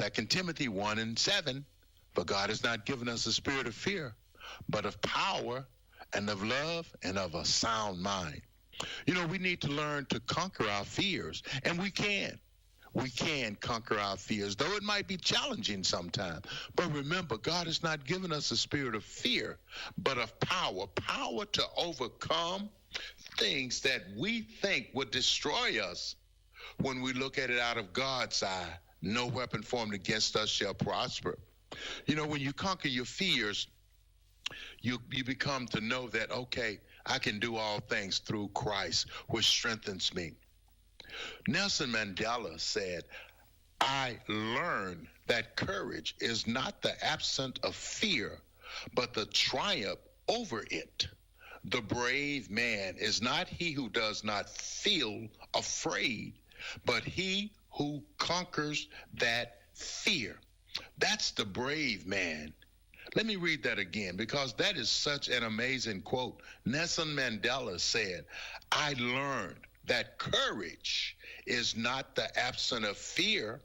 2 Timothy 1:7, for God has not given us a spirit of fear, but of power and of love and of a sound mind. You know, we need to learn to conquer our fears, and we can. We can conquer our fears, though it might be challenging sometimes. But remember, God has not given us a spirit of fear, but of power to overcome things that we think would destroy us. When we look at it out of God's eye, no weapon formed against us shall prosper. You know, when you conquer your fears, you become to know that, okay, I can do all things through Christ, which strengthens me. Nelson Mandela said, I learned that courage is not the absence of fear, but the triumph over it. The brave man is not he who does not feel afraid, but he who conquers that fear. That's the brave man. Let me read that again, because that is such an amazing quote. Nelson Mandela said, I learned that courage is not the absence of fear,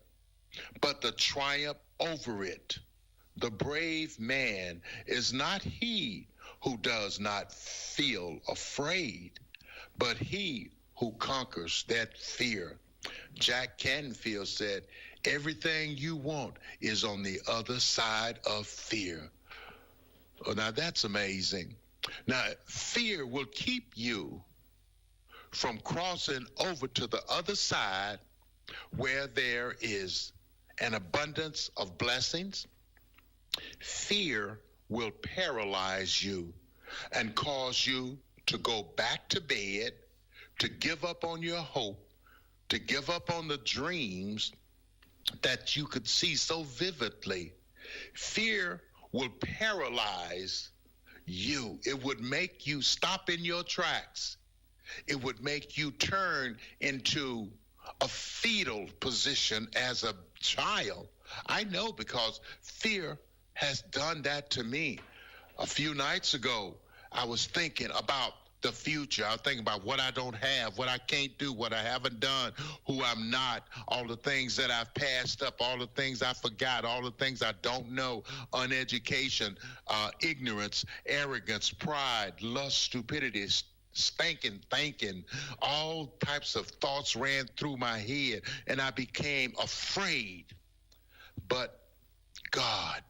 but the triumph over it. The brave man is not he who does not feel afraid, but he who conquers that fear. Jack Canfield said, everything you want is on the other side of fear. Oh, now that's amazing. Now, fear will keep you from crossing over to the other side where there is an abundance of blessings. Fear will paralyze you and cause you to go back to bed, to give up on your hope, to give up on the dreams that you could see so vividly. Fear will paralyze you. It would make you stop in your tracks. It would make you turn into a fetal position as a child. I know, because fear has done that to me. A few nights ago, I was thinking about the future. I was thinking about what I don't have, what I can't do, what I haven't done, who I'm not, all the things that I've passed up, all the things I forgot, all the things I don't know, uneducation, ignorance, arrogance, pride, lust, stupidity, stinking thinking, all types of thoughts ran through my head, and I became afraid. But God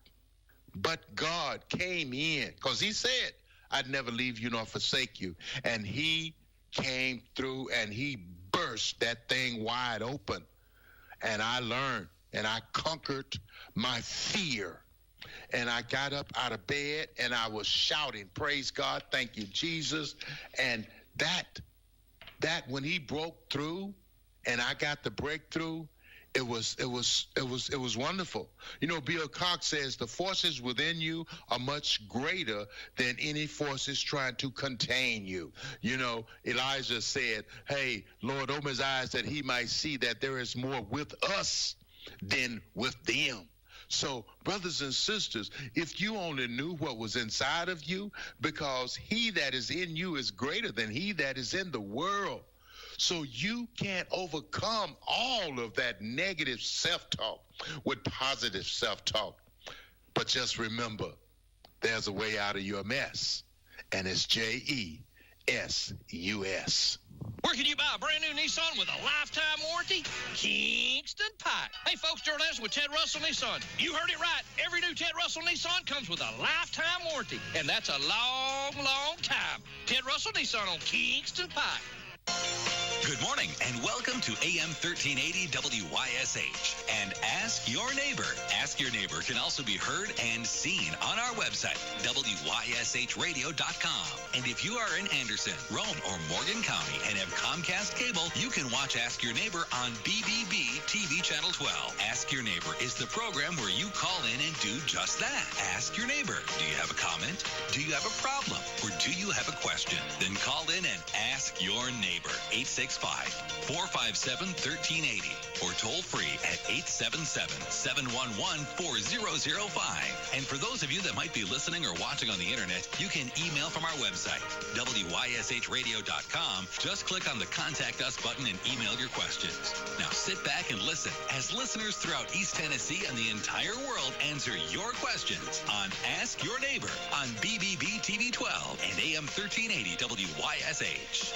came in, because he said, I'd never leave you nor forsake you. And he came through and he burst that thing wide open. And I learned and I conquered my fear. And I got up out of bed and I was shouting, praise God, thank you, Jesus. And that when he broke through and I got the breakthrough, it was wonderful. You know, Bill Cox says the forces within you are much greater than any forces trying to contain you. You know, Elijah said, hey, Lord, open his eyes that he might see that there is more with us than with them. So, brothers and sisters, if you only knew what was inside of you, because he that is in you is greater than he that is in the world. So you can't overcome all of that negative self-talk with positive self-talk. But just remember, there's a way out of your mess, and it's JESUS. Where can you buy a brand new Nissan with a lifetime warranty? Kingston Pike. Hey, folks, Gerald Anderson with Ted Russell Nissan. You heard it right. Every new Ted Russell Nissan comes with a lifetime warranty, and that's a long, long time. Ted Russell Nissan on Kingston Pike. Good morning and welcome to AM 1380 WYSH and Ask Your Neighbor. Ask Your Neighbor can also be heard and seen on our website, WYSHradio.com. And if you are in Anderson, Rome, or Morgan County and have Comcast cable, you can watch Ask Your Neighbor on BBB TV Channel 12. Ask Your Neighbor is the program where you call in and do just that. Ask Your Neighbor. Do you have a comment? Do you have a problem? Or do you have a question? Then call in and ask your neighbor. 866 457-1380 or toll free at 877-711-4005. And for those of you that might be listening or watching on the internet, you can email from our website, WYSHradio.com. Just click on the Contact Us button and email your questions. Now sit back and listen as listeners throughout East Tennessee and the entire world answer your questions on Ask Your Neighbor on BBB TV 12 and AM 1380 WYSH.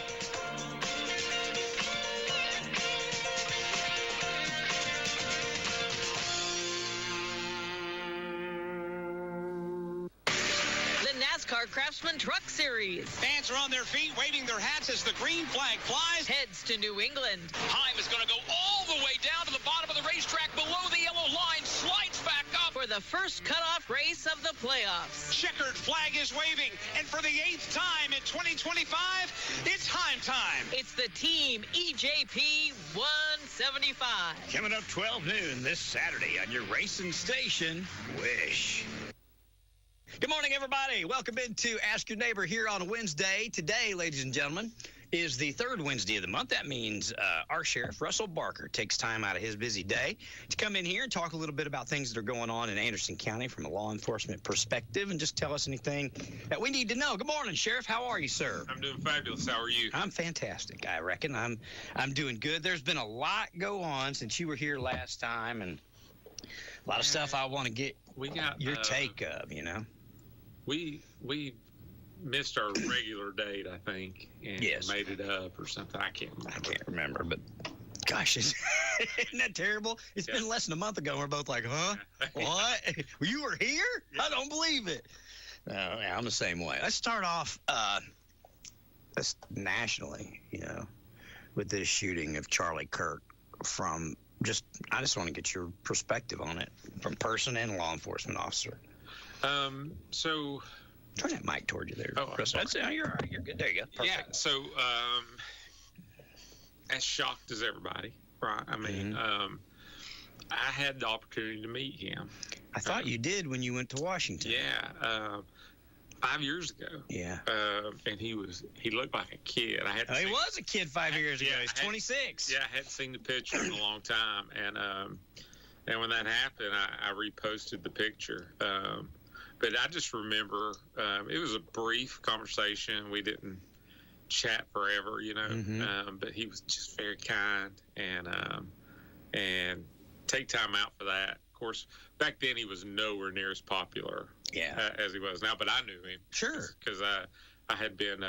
NASCAR Craftsman Truck Series. Fans are on their feet waving their hats as the green flag flies. Heads to New England. Time is going to go all the way down to the bottom of the racetrack below the yellow line, slides back up For the first cutoff race of the playoffs. Checkered flag is waving, and for the 8th time in 2025, it's Heim time. It's the Team EJP 175. Coming up 12 noon this Saturday on your racing station, WYSH. Good morning, everybody. Welcome into Ask Your Neighbor here on a Wednesday. Today, ladies and gentlemen, is the third Wednesday of the month. That means our sheriff, Russell Barker, takes time out of his busy day to come in here and talk a little bit about things that are going on in Anderson County from a law enforcement perspective and just tell us anything that we need to know. Good morning, Sheriff. How are you, sir? I'm doing fabulous. How are you? I'm fantastic, I reckon. I'm doing good. There's been a lot go on since you were here last time, and a lot of stuff I want to get your take of, you know. We missed our regular date, I think, and made it up or something. I can't remember, but gosh, isn't that terrible? It's been less than a month ago. We're both like, huh? What? You were here? Yeah. I don't believe it. I'm the same way. Let's start off nationally, you know, with this shooting of Charlie Kirk I just want to get your perspective on it from person and law enforcement officer. So turn that mic toward you there. Oh, you're all right. You're good. There you go. Perfect. Yeah. So, as shocked as everybody, right? I mean, I had the opportunity to meet him. I thought you did when you went to Washington. Yeah. 5 years ago. Yeah. And he looked like a kid. He was a kid 5 years ago. He's 26. Yeah. I hadn't seen the picture in a long time. And when that happened, I reposted the picture. But I just remember it was a brief conversation. We didn't chat forever, you know. But he was just very kind and take time out for that. Of course, back then he was nowhere near as popular as he was now. But I knew him, because I had been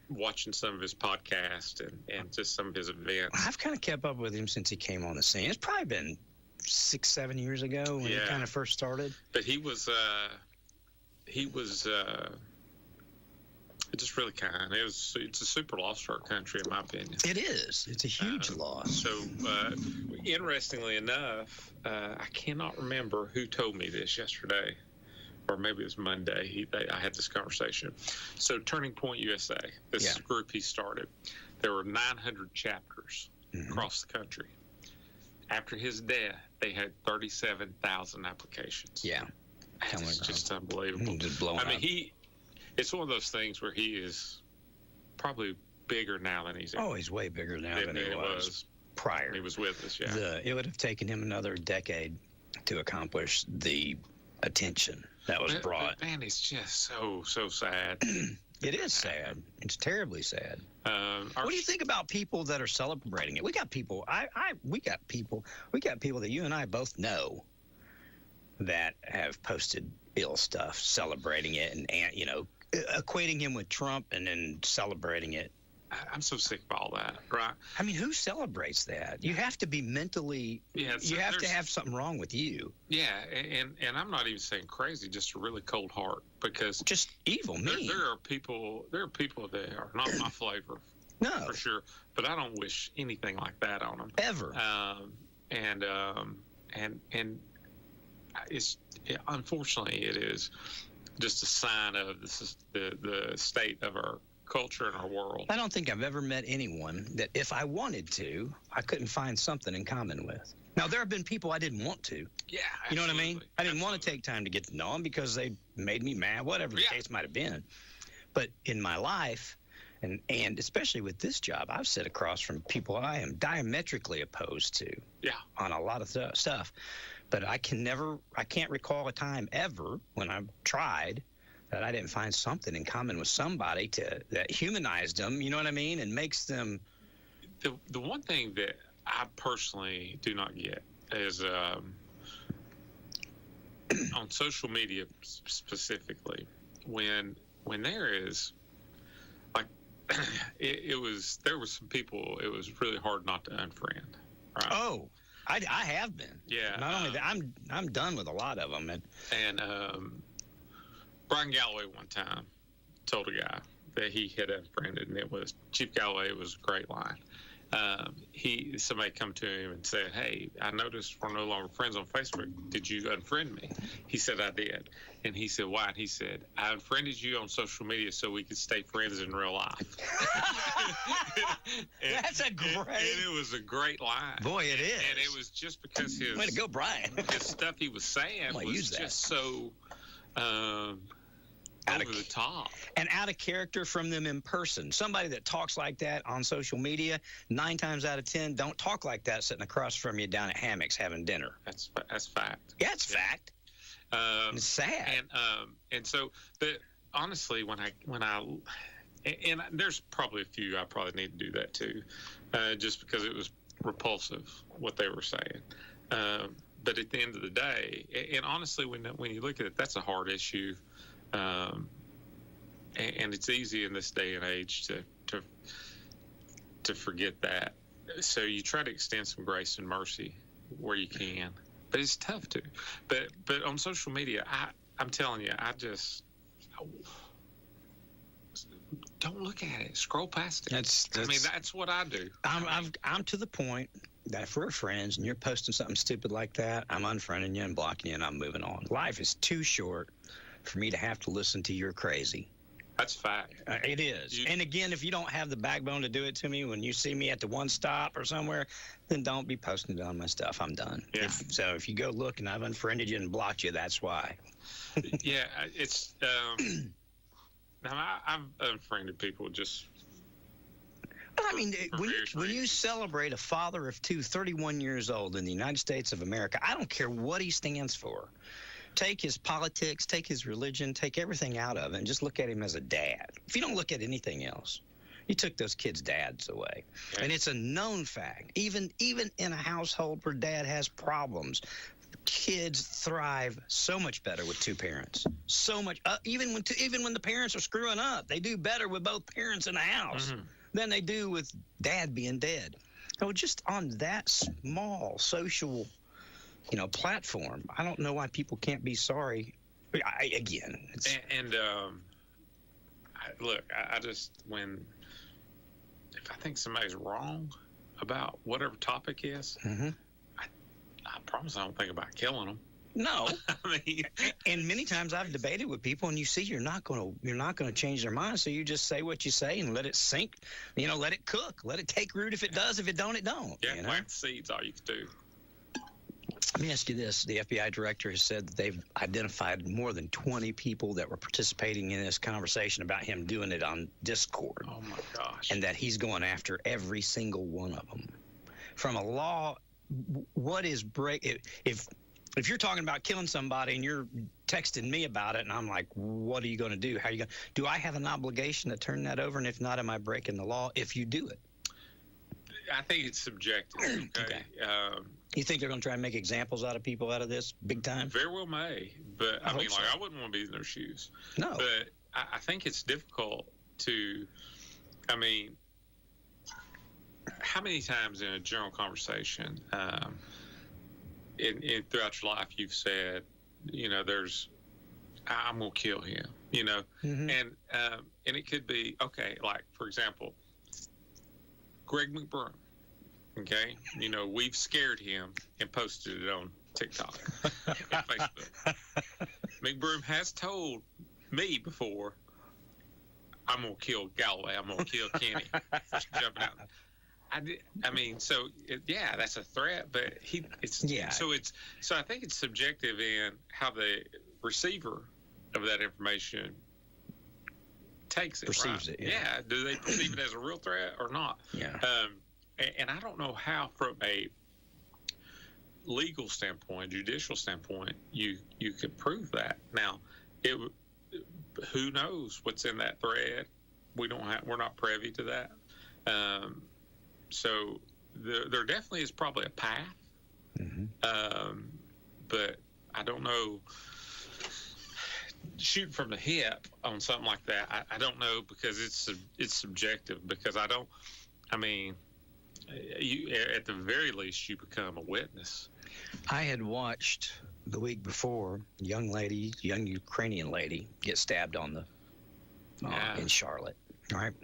watching some of his podcasts and just some of his events. I've kind of kept up with him since he came on the scene. It's probably been 6-7 years ago when he kind of first started. But he was just really kind. It's a super lost for our country, in my opinion. It is. It's a huge loss. So, interestingly enough, I cannot remember who told me this yesterday, or maybe it was Monday. I had this conversation. So, Turning Point USA, this group he started, there were 900 chapters across the country. After his death, they had 37,000 applications. Yeah. It's just unbelievable. Just blowing up. I mean, it's one of those things where he is probably bigger now than he's ever. Oh, he's way bigger now than he was prior. He was with us, It would have taken him another decade to accomplish the attention that was brought. But man, it's just so sad. It is sad. It's terribly sad. What do you think about people that are celebrating it? We got people. We got people that you and I both know that have posted ill stuff, celebrating it, and you know, equating him with Trump, and then celebrating it. I'm so sick of all that, right? I mean, who celebrates that? You have to be mentally. You have to have something wrong with you. Yeah, and I'm not even saying crazy, just a really cold heart, because just evil, mean. There are people that are not my flavor. No, for sure. But I don't wish anything like that on them ever. And unfortunately, it is just a sign of the state of our culture and our world. I don't think I've ever met anyone that if I wanted to, I couldn't find something in common with. Now, there have been people I didn't want to. Yeah, absolutely. You know what I mean? I didn't want to take time to get to know them because they made me mad, whatever the case might have been. But in my life, And especially with this job, I've sat across from people I am diametrically opposed to on a lot of stuff. But I can't recall a time ever when I've tried that I didn't find something in common with somebody that humanized them, you know what I mean, and makes them. The one thing that I personally do not get is on social media specifically, when there is like there was some people it was really hard not to unfriend. Right? Oh, I have been. Yeah. Not only that, I'm done with a lot of them. And Brian Galloway one time told a guy that he had unfriended, and it was Chief Galloway. It was a great line. Somebody come to him and said, "Hey, I noticed we're no longer friends on Facebook. Did you unfriend me?" He said, "I did." And he said, "Why?" And he said, "I unfriended you on social media so we could stay friends in real life." That's a great. And it was a great line. Boy, it is. And it was just because his way to go, Brian. His stuff he was saying was just so over the top. And out of character from them in person. Somebody that talks like that on social media, 9 times out of 10, don't talk like that sitting across from you down at Hammocks having dinner. That's fact. Yeah, it's fact. It's sad. And so, but honestly, when I and there's probably a few I probably need to do that too, just because it was repulsive what they were saying. But at the end of the day, and honestly, when you look at it, that's a hard issue. And it's easy in this day and age to forget that. So you try to extend some grace and mercy where you can, but it's tough to. But on social media, I'm telling you, don't look at it. Scroll past it. That's what I do. I'm to the point that if we're friends and you're posting something stupid like that, I'm unfriending you and blocking you, and I'm moving on. Life is too short for me to have to listen to you're crazy. That's fact. It is. And again, if you don't have the backbone to do it to me when you see me at the one stop or somewhere, then don't be posting it on my stuff. I'm done. Yeah. If you go look and I've unfriended you and blocked you, that's why. Yeah, it's now I've unfriended people just. But I mean, when you celebrate a father of two, 31 years old in the United States of America, I don't care what he stands for. Take his politics, take his religion, take everything out of it, and just look at him as a dad. If you don't look at anything else, you took those kids' dads away. Okay. And it's a known fact. Even in a household where dad has problems, kids thrive so much better with two parents. So much, even when the parents are screwing up, they do better with both parents in the house than they do with dad being dead. So just on that small social platform, I don't know why people can't be sorry. Look, I just if I think somebody's wrong about whatever topic is, I promise I don't think about killing them. No, I mean, and many times I've debated with people, and you see you're not going to change their mind, so you just say what you say and let it sink. Let it cook, let it take root. If it does, if it don't, it don't. Yeah, plant seeds. All you can do. Let me ask you this. The FBI director has said that they've identified more than 20 people that were participating in this conversation about him doing it on Discord. Oh, my gosh. And that he's going after every single one of them. From a law, what is if you're talking about killing somebody and you're texting me about it and I'm like, what are you going to do? How are you going to do? I have an obligation to turn that over? And if not, am I breaking the law if you do it? I think it's subjective. Okay. You think they're going to try and make examples out of people out of this big time? Very well may. But, I wouldn't want to be in their shoes. No. But I think it's difficult to, how many times in a general conversation throughout your life you've said, I'm going to kill him, And it could be, okay, like, for example, Greg McBroom. Okay, we've scared him and posted it on TikTok and Facebook. McBroom has told me before, I'm going to kill Galloway. I'm going to kill Kenny for jumping out. That's a threat, but so I think it's subjective in how the receiver of that information takes it, perceives right? it. Yeah. Do they perceive it as a real threat or not? Yeah. And I don't know how, from a legal standpoint, judicial standpoint, you could prove that. Now, who knows what's in that thread? We're not privy to that. So there definitely is probably a path. Mm-hmm. But I don't know. Shooting from the hip on something like that, I don't know, because it's subjective. Because you, at the very least, you become a witness. I had watched the week before a young Ukrainian lady get stabbed in Charlotte, right?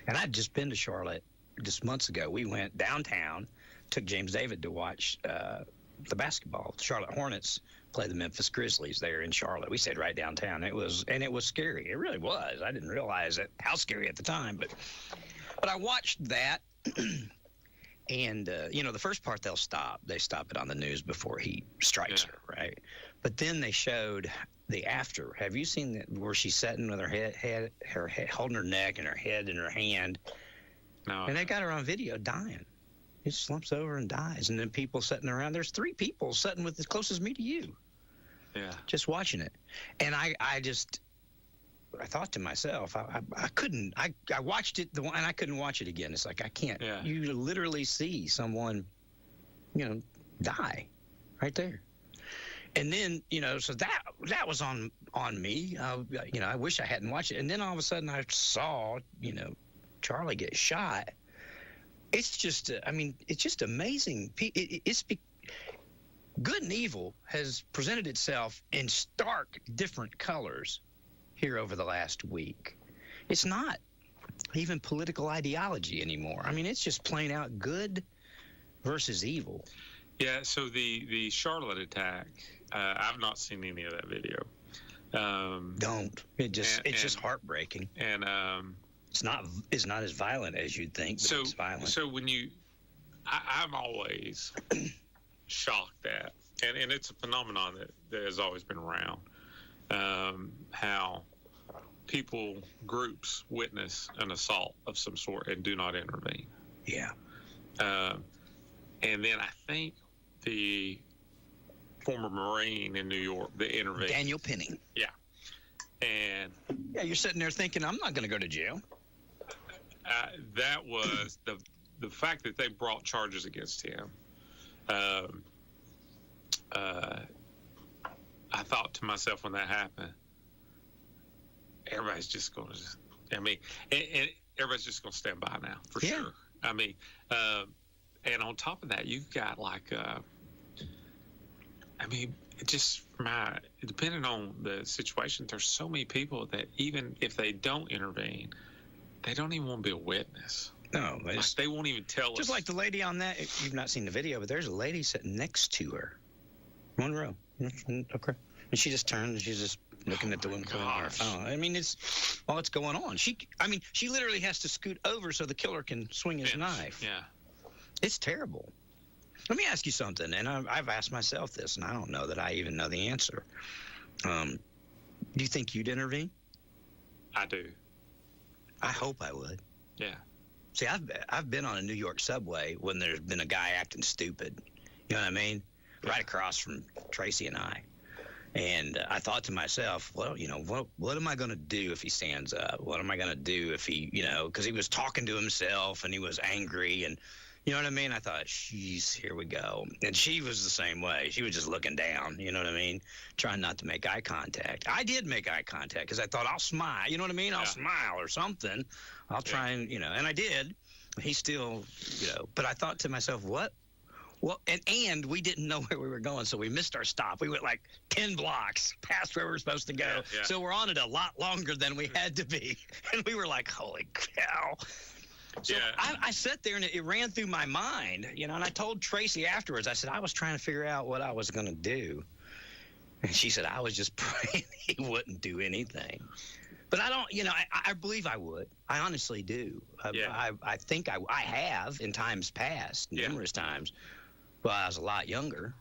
And I'd just been to Charlotte just months ago. We went downtown, took James David to watch the basketball. The Charlotte Hornets play the Memphis Grizzlies there in Charlotte. We stayed right downtown. It was scary. It really was. I didn't realize how scary at the time, but I watched that. And, the first part they stop it on the news before he strikes her, right? But then they showed the after. Have you seen that where she's sitting with her head holding her neck and her head in her hand? No. And they got her on video dying. He slumps over and dies. And then people sitting around. There's 3 people sitting with as close as me to you. Yeah. Just watching it. And I thought to myself, I watched it, and I couldn't watch it again. It's like, I can't. Yeah. You literally see someone, die right there. And then, so that was on me. I wish I hadn't watched it. And then all of a sudden I saw, Charlie get shot. It's just, it's just amazing. Good and evil has presented itself in stark different colors here over the last week. It's not even political ideology anymore. It's just plain out good versus evil. Yeah, so the Charlotte attack, I've not seen any of that video. Don't. It's just heartbreaking. And it's not as violent as you'd think, but it's violent. So when I'm always shocked at, and it's a phenomenon that has always been around, how groups witness an assault of some sort and do not intervene. Yeah. And then I think the former Marine in New York that intervened, Daniel Penning. Yeah. And you're sitting there thinking, I'm not going to go to jail. That was the fact that they brought charges against him. I thought to myself when that happened, everybody's just going to, and everybody's just going to stand by now for sure. And on top of that, you've got depending on the situation, there's so many people that even if they don't intervene, they don't even want to be a witness. No, they won't even tell us. Just like the lady on that, you've not seen the video, but there's a lady sitting next to her. One row. Okay. And she just turned and she's just looking at the window on her phone. It's going on. She literally has to scoot over so the killer can swing his knife. Yeah. It's terrible. Let me ask you something, and I've asked myself this, and I don't know that I even know the answer. Do you think you'd intervene? I do. I hope I would. Yeah. See, I've been on a New York subway when there's been a guy acting stupid. You know what I mean? Right across from Tracy and I. And I thought to myself, well, what am I going to do if he stands up? What am I going to do if he, because he was talking to himself and he was angry and, you know what I mean? I thought, jeez, here we go. And she was the same way. She was just looking down, you know what I mean? Trying not to make eye contact. I did make eye contact because I thought I'll smile. You know what I mean? I'll smile or something. I'll try and, and I did. He still, but I thought to myself, what? Well, and we didn't know where we were going, so we missed our stop. We went like 10 blocks past where we were supposed to go. Yeah. So we're on it a lot longer than we had to be. And we were like, holy cow. So I sat there and it ran through my mind, and I told Tracy afterwards, I said, I was trying to figure out what I was going to do. And she said, I was just praying he wouldn't do anything. But I don't, I believe I would. I honestly do. I think I have in times past, numerous times. Well, I was a lot younger,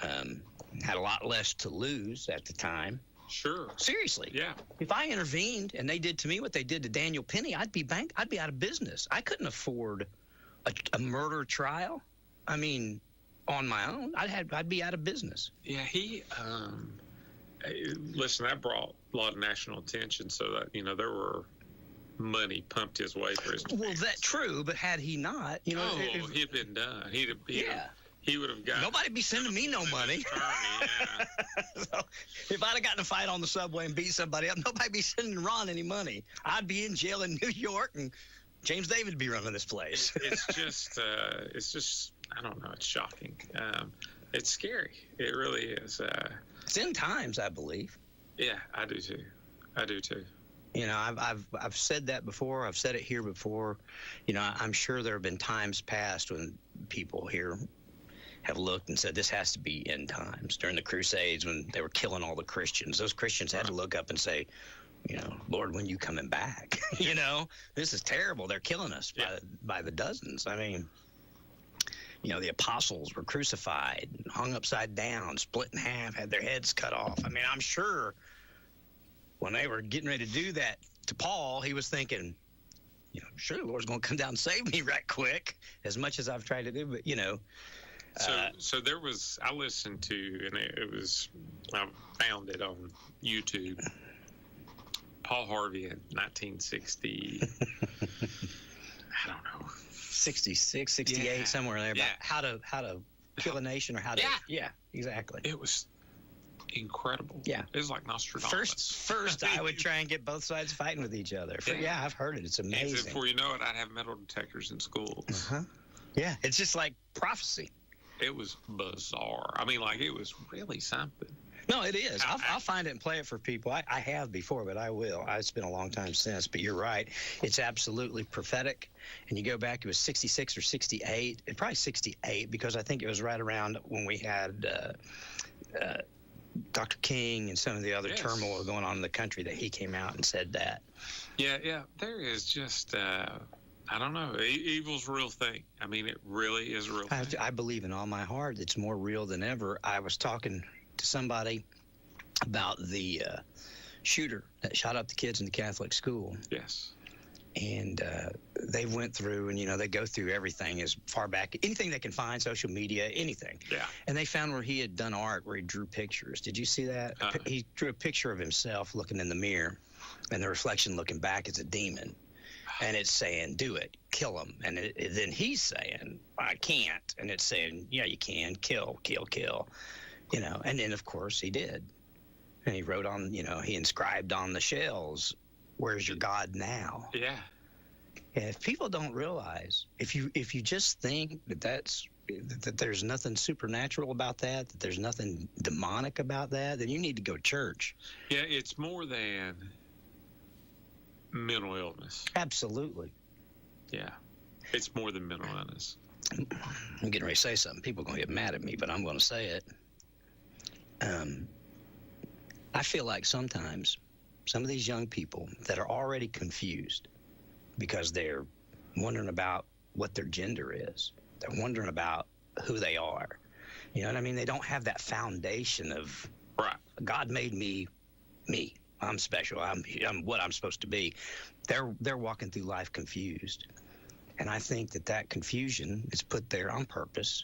had a lot less to lose at the time. Sure. Seriously. Yeah. If I intervened and they did to me what they did to Daniel Penny, I'd be out of business. I couldn't afford a murder trial. I mean, on my own, I'd be out of business. Yeah, listen, that brought a lot of national attention, so that, there were money pumped his way for his defense. Well, that's true, but had he not, he'd been done. He would have got. Nobody'd be sending me no money. Yeah. So if I'd have gotten in a fight on the subway and beat somebody up, nobody'd be sending Ron any money. I'd be in jail in New York, and James David would be running this place. It's just, I don't know. It's shocking. It's scary. It really is. It's end times, I believe. Yeah, I do too. I've said that before. I've said it here before. I'm sure there have been times past when people here have looked and said this has to be end times. During the Crusades, when they were killing all the Christians, those Christians had to look up and say, Lord, when you coming back? This is terrible. They're killing us by the dozens. I mean, the apostles were crucified, hung upside down, split in half, had their heads cut off. I mean, I'm sure when they were getting ready to do that to Paul, he was thinking, sure, the Lord's going to come down and save me right quick, as much as I've tried to do. But, So there was, I listened to, and I found it on YouTube, Paul Harvey in 1960, I don't know. 66, 68, somewhere in there, about how to kill a nation or how to. Yeah, exactly. It was incredible. Yeah. It was like Nostradamus. First I would try and get both sides fighting with each other. I've heard it. It's amazing. And before you know it, I'd have metal detectors in schools. Uh-huh. Yeah, it's just like prophecy. It was bizarre. I mean, it was really something. No, it is. I'll find it and play it for people. I have before, but I will. It's been a long time since, but you're right. It's absolutely prophetic. And you go back, it was 66 or 68, probably 68, because I think it was right around when we had Dr. King and some of the other turmoil going on in the country that he came out and said that. Yeah. There is just, I don't know. Evil's a real thing. I mean, it really is a real thing. I believe in all my heart it's more real than ever. I was talking to somebody about the shooter that shot up the kids in the Catholic school. Yes. And they went through, and they go through everything as far back, anything they can find, social media, anything. Yeah. And they found where he had done art, where he drew pictures. Did you see that? He drew a picture of himself looking in the mirror, and the reflection looking back is a demon. And it's saying, do it, kill him. And then he's saying, I can't. And it's saying, yeah, you can, kill. And then, of course, he did. And he wrote on, he inscribed on the shells, where's your God now? Yeah. And if people don't realize, if you just think that there's nothing supernatural about that there's nothing demonic about that, then you need to go to church. Yeah, it's more than mental illness. Absolutely. Yeah. It's more than mental illness. I'm getting ready to say something. People are going to get mad at me, but I'm going to say it. I feel like sometimes some of these young people that are already confused because they're wondering about what their gender is, they're wondering about who they are. You know what I mean? They don't have that foundation of, right, God made me. I'm special. I'm what I'm supposed to be. They're walking through life confused. And I think that confusion is put there on purpose.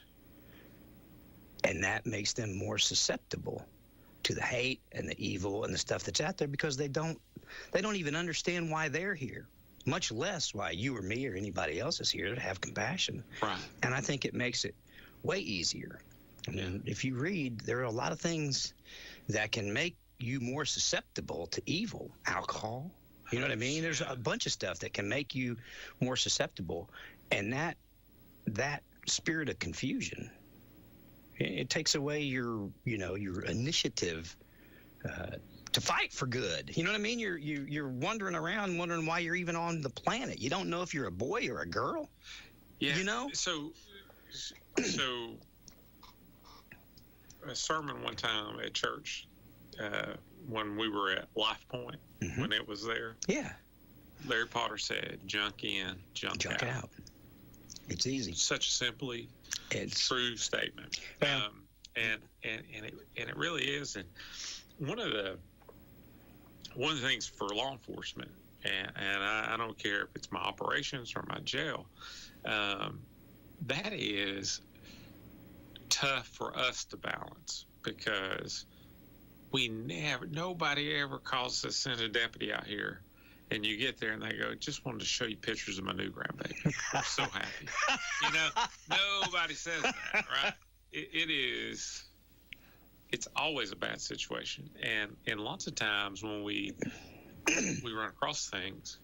And that makes them more susceptible to the hate and the evil and the stuff that's out there, because they don't even understand why they're here, much less why you or me or anybody else is here to have compassion. Right. And I think it makes it way easier. I mean, if you read, there are a lot of things that can make you more susceptible to evil. Alcohol, you know what I mean? There's a bunch of stuff that can make you more susceptible. And that spirit of confusion, it takes away your initiative to fight for good. You know what I mean? You're wandering around wondering why you're even on the planet. You don't know if you're a boy or a girl. Yeah. You know? So a sermon one time at church, when we were at Life Point, when it was there. Yeah. Larry Potter said, junk in, junk out. It's easy. Such a simply true statement. Yeah. And it really is. And one of the one of the things for law enforcement, and I don't care if it's my operations or my jail, that is tough for us to balance, because nobody ever calls us to send a deputy out here, and you get there and they go, just wanted to show you pictures of my new grandbaby. I'm so happy. Nobody says that, right? It's always a bad situation. And lots of times when we run across things,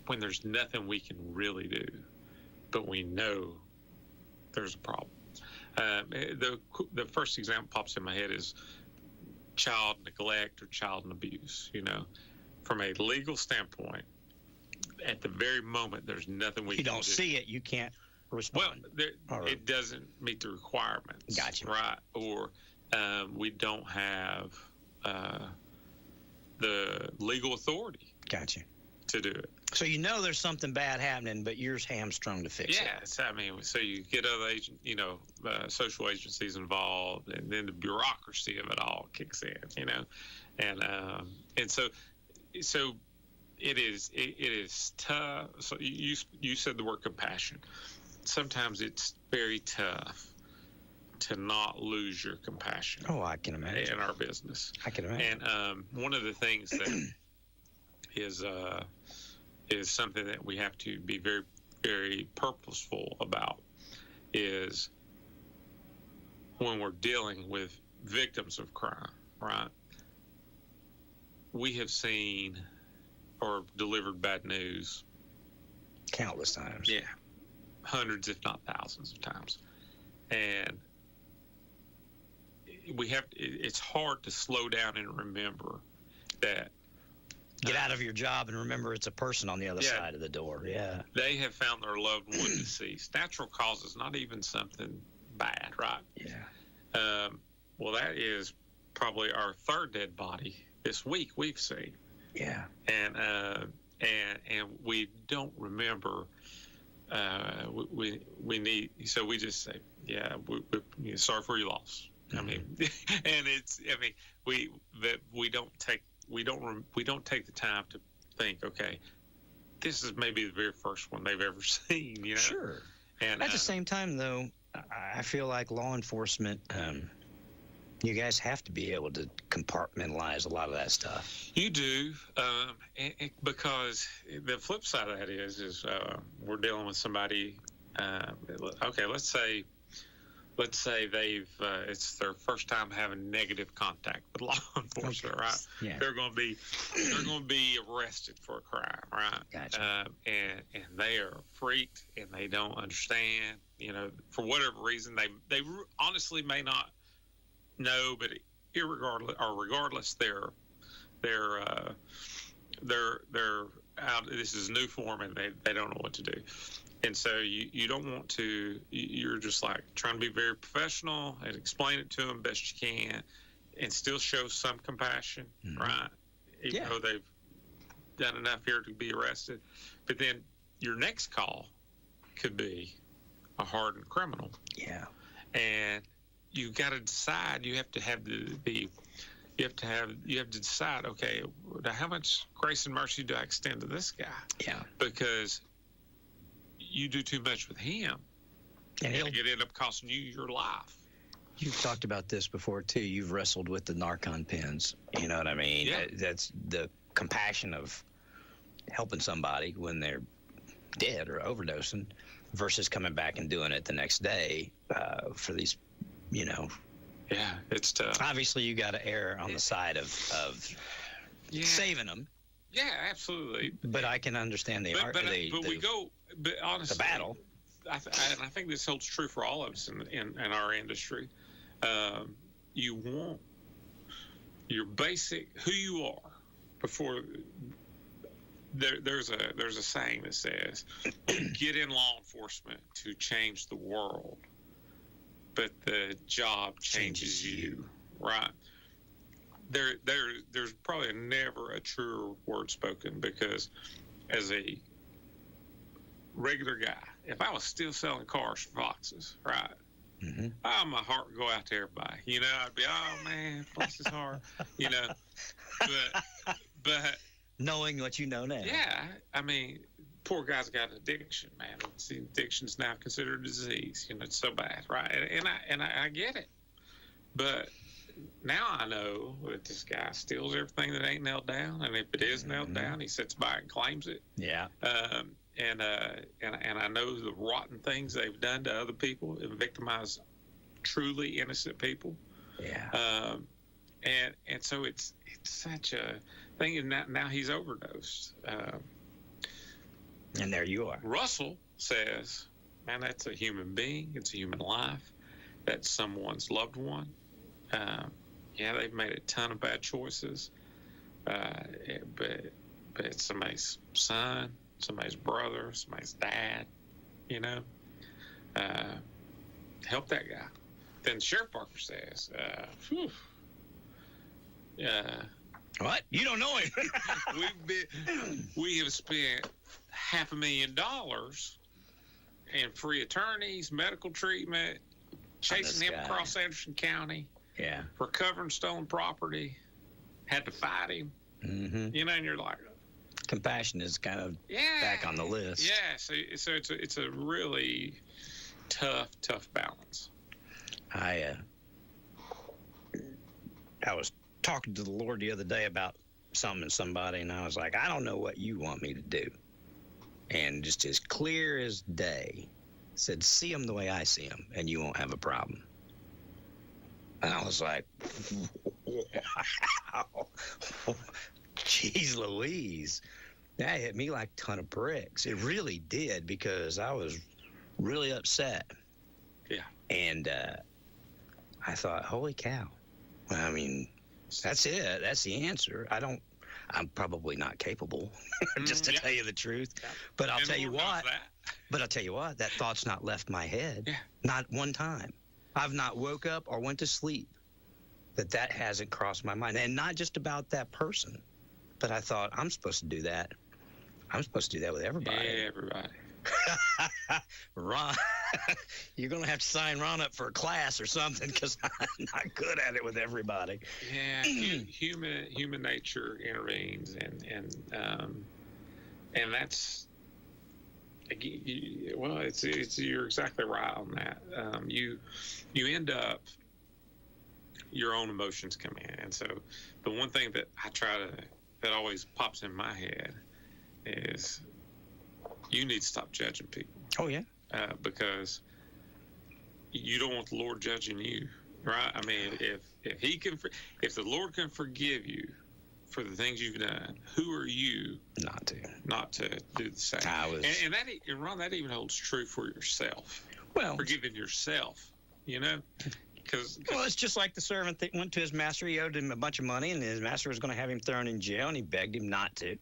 when there's nothing we can really do, but we know there's a problem. The first example pops in my head is child neglect or child abuse. From a legal standpoint, at the very moment, there's nothing we can do. You don't see it, you can't respond. Well, it doesn't meet the requirements. Gotcha. Right? Or we don't have the legal authority. Gotcha. To do it. So there's something bad happening, but you're hamstrung to fix it. Yes, I mean, so you get other social agencies involved, and then the bureaucracy of it all kicks in, and so it is tough. So you said the word compassion. Sometimes it's very tough to not lose your compassion. Oh, I can imagine. In our business, I can imagine. And one of the things that is something that we have to be very, very purposeful about, is when we're dealing with victims of crime, right? We have seen or delivered bad news countless times. Yeah, hundreds, if not thousands of times. And it's hard to slow down and remember that. Get out of your job and remember it's a person on the other side of the door. Yeah. They have found their loved one deceased. Natural causes, not even something bad, right? Yeah. Well, that is probably our third dead body this week we've seen. Yeah. And we don't remember. We need. So we just say, yeah, we sorry for your loss. Mm-hmm. I mean, and we don't take. We don't take the time to think, okay, this is maybe the very first one they've ever seen, Sure. And at the same time, though, I feel like law enforcement, you guys have to be able to compartmentalize a lot of that stuff. You do, because the flip side of that is we're dealing with somebody. Okay, let's say they've it's their first time having negative contact with law enforcement, right? Yeah. They're going to be arrested for a crime, right? Gotcha. And they are freaked and they don't understand, for whatever reason. They honestly may not know, but regardless, they're out. This is new for them, and they don't know what to do. And so you don't want to, you're just like trying to be very professional and explain it to them best you can and still show some compassion, mm-hmm. right? Even though they've done enough here to be arrested. But then your next call could be a hardened criminal. Yeah. And you got to decide, you have to decide, okay, now how much grace and mercy do I extend to this guy? Yeah. Because you do too much with him, and it end up costing you your life. You've talked about this before, too. You've wrestled with the Narcan pens. You know what I mean? Yeah. That's the compassion of helping somebody when they're dead or overdosing versus coming back and doing it the next day for these, Yeah, it's tough. Obviously, you got to err on the side of saving them. Yeah, absolutely. But I can understand But honestly, the battle. I think this holds true for all of us in our industry. You want your basic who you are before. There's a saying that says, "Get in law enforcement to change the world, but the job changes you." Right? There's probably never a truer word spoken, because as a regular guy, if I was still selling cars for Foxes, right, Oh, my heart would go out to everybody. You know, I'd be, oh man, bless his heart. You know, but knowing what you know now. Yeah, I mean, poor guy's got an addiction, man. See, addiction's now considered a disease. You know, it's so bad, right? And I get it, but now I know that this guy steals everything that ain't nailed down, and if it is nailed down, he sits by it and claims it. Yeah. And I know the rotten things they've done to other people and victimize truly innocent people. Yeah. And so it's such a thing. And now he's overdosed. And there you are. Russell says, man, that's a human being. It's a human life. That's someone's loved one. Yeah, they've made a ton of bad choices. But it's somebody's son, somebody's brother, somebody's dad, you know. Help that guy. Then Sheriff Parker says, what? You don't know him. we have spent $500,000 in free attorneys, medical treatment, chasing him across Anderson County. Yeah. Recovering stolen property. Had to fight him. Mm-hmm. You know, and you're like, compassion is kind of back on the list. Yeah. So it's a really tough balance. I was talking to the Lord the other day about somebody, and I was like, I don't know what you want me to do. And just as clear as day, said, see them the way I see them, and you won't have a problem. And I was like, wow. Jeez Louise. That hit me like a ton of bricks. It really did, because I was really upset. Yeah. And I thought, holy cow. I mean, that's it. That's the answer. I'm probably not capable, just to tell you the truth. Yeah. But I'll tell you what. That thought's not left my head. Yeah. Not one time. I've not woke up or went to sleep that hasn't crossed my mind. And not just about that person, but I thought, I'm supposed to do that. I'm supposed to do that with everybody. Yeah, everybody. Ron, you're going to have to sign Ron up for a class or something, because I'm not good at it with everybody. Yeah, human nature intervenes, and that's, well, it's you're exactly right on that. You end up, your own emotions come in, and so the one thing that that always pops in my head is, you need to stop judging people. Oh yeah, because you don't want the Lord judging you, right? I mean, if the Lord can forgive you for the things you've done, who are you not to do the same? And Ron, that even holds true for yourself. Well, forgiving yourself, you know. Well, it's just like the servant that went to his master. He owed him a bunch of money, and his master was going to have him thrown in jail, and he begged him not to.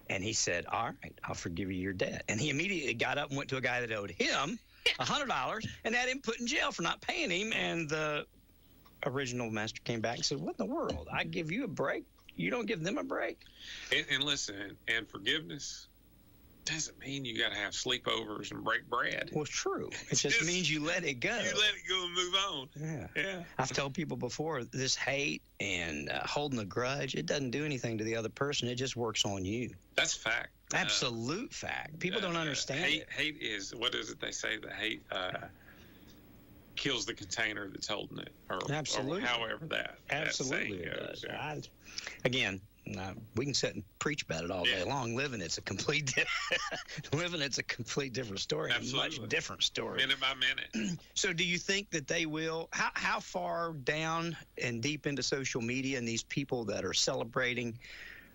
And he said, all right, I'll forgive you your debt. And he immediately got up and went to a guy that owed him $100 and had him put in jail for not paying him. And the original master came back and said, what in the world? I give you a break. You don't give them a break. And listen, and forgiveness doesn't mean you got to have sleepovers and break bread. Well, it's true. It just means you let it go. You let it go and move on. Yeah. I've told people before, this hate and holding a grudge, it doesn't do anything to the other person. It just works on you. That's fact. Absolute fact. People don't understand it. Hate is, what is it they say? The hate kills the container that's holding it. Absolutely. Or however that Absolutely saying goes. Yeah. Again, we can sit and preach about it all day long. Living it's a complete different story. Absolutely. A much different story. Minute by minute. So do you think that they will, how far down and deep into social media, and these people that are celebrating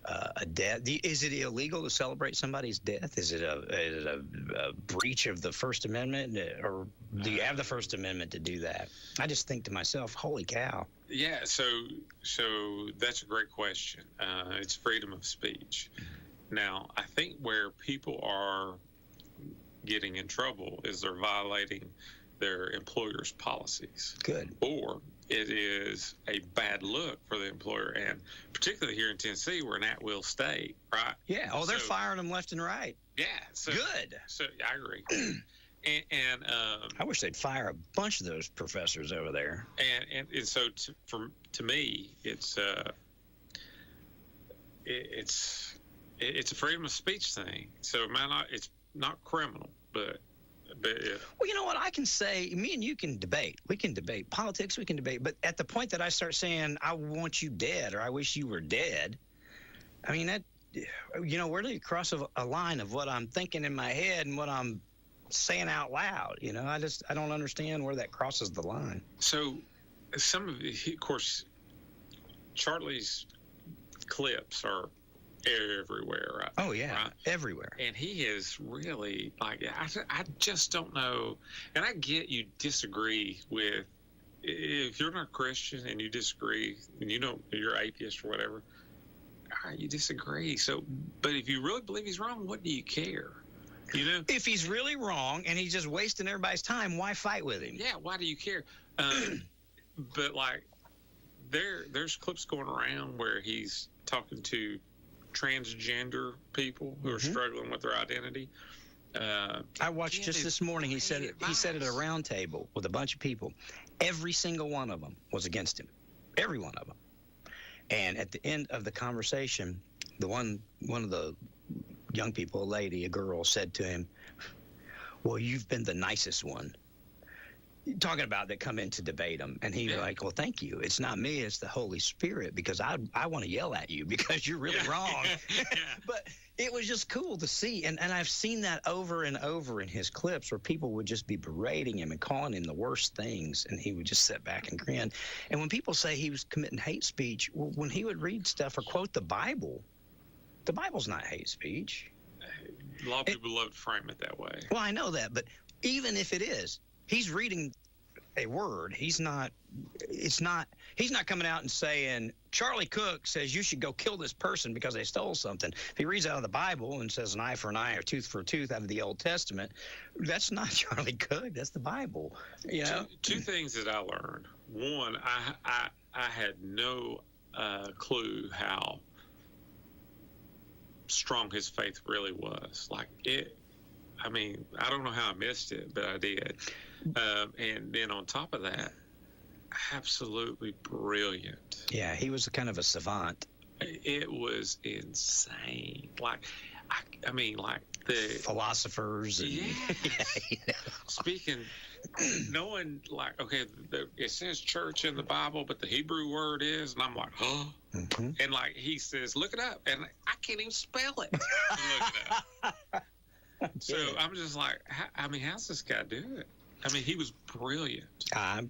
a death, is it illegal to celebrate somebody's death? Is it a breach of the First Amendment, or do you have the First Amendment to do that? I just think to myself, holy cow. Yeah, so that's a great question. It's freedom of speech. Now, I think where people are getting in trouble is they're violating their employer's policies. Good. Or it is a bad look for the employer, and particularly here in Tennessee, we're an at-will state, right? Yeah. Oh, they're firing them left and right. Yeah. Good. So I agree. And I wish they'd fire a bunch of those professors over there. And so to me, it's a freedom of speech thing. So it's not criminal, but well, you know what I can say. Me and you can debate. We can debate politics. We can debate. But at the point that I start saying I want you dead or I wish you were dead, I mean that. Where do you cross a line of what I'm thinking in my head and what I'm saying out loud? I don't understand where that crosses the line. So some of course, Charlie's clips are everywhere, right? Oh yeah, right? Everywhere. And he is really I just don't know. And I get you disagree with, if you're not a Christian and you disagree and you're atheist or whatever, you disagree. So, but if you really believe he's wrong, what do you care? If he's really wrong and he's just wasting everybody's time, why fight with him? Yeah, why do you care? But there's clips going around where he's talking to transgender people who are struggling with their identity. I watched just this morning. He said it at a round table with a bunch of people. Every single one of them was against him. Every one of them. And at the end of the conversation, one of the young people, a girl, said to him, "Well, you've been the nicest one." Talking about that come in to debate him. And he was like, "Well, thank you. It's not me, it's the Holy Spirit, because I want to yell at you because you're really wrong." But it was just cool to see. And I've seen that over and over in his clips where people would just be berating him and calling him the worst things. And he would just sit back and grin. And when people say he was committing hate speech, well, when he would read stuff or quote the Bible's not hate speech. A lot of people love to frame it that way. Well, I know that. But even if it is, he's reading a word. He's not coming out and saying, Charlie Cook says you should go kill this person because they stole something. If he reads out of the Bible and says an eye for an eye or tooth for a tooth out of the Old Testament, that's not Charlie Cook. That's the Bible. Two things that I learned. One, I had no clue how strong his faith really was. I don't know how I missed it, but I did. And then on top of that, absolutely brilliant. Yeah, he was kind of a savant. It was insane. The philosophers. And, Speaking, knowing it says church in the Bible, but the Hebrew word is, and I'm like, huh? Mm-hmm. And he says, look it up, and I can't even spell it. Look it up. So I'm just like, how's this guy do it? He was brilliant. I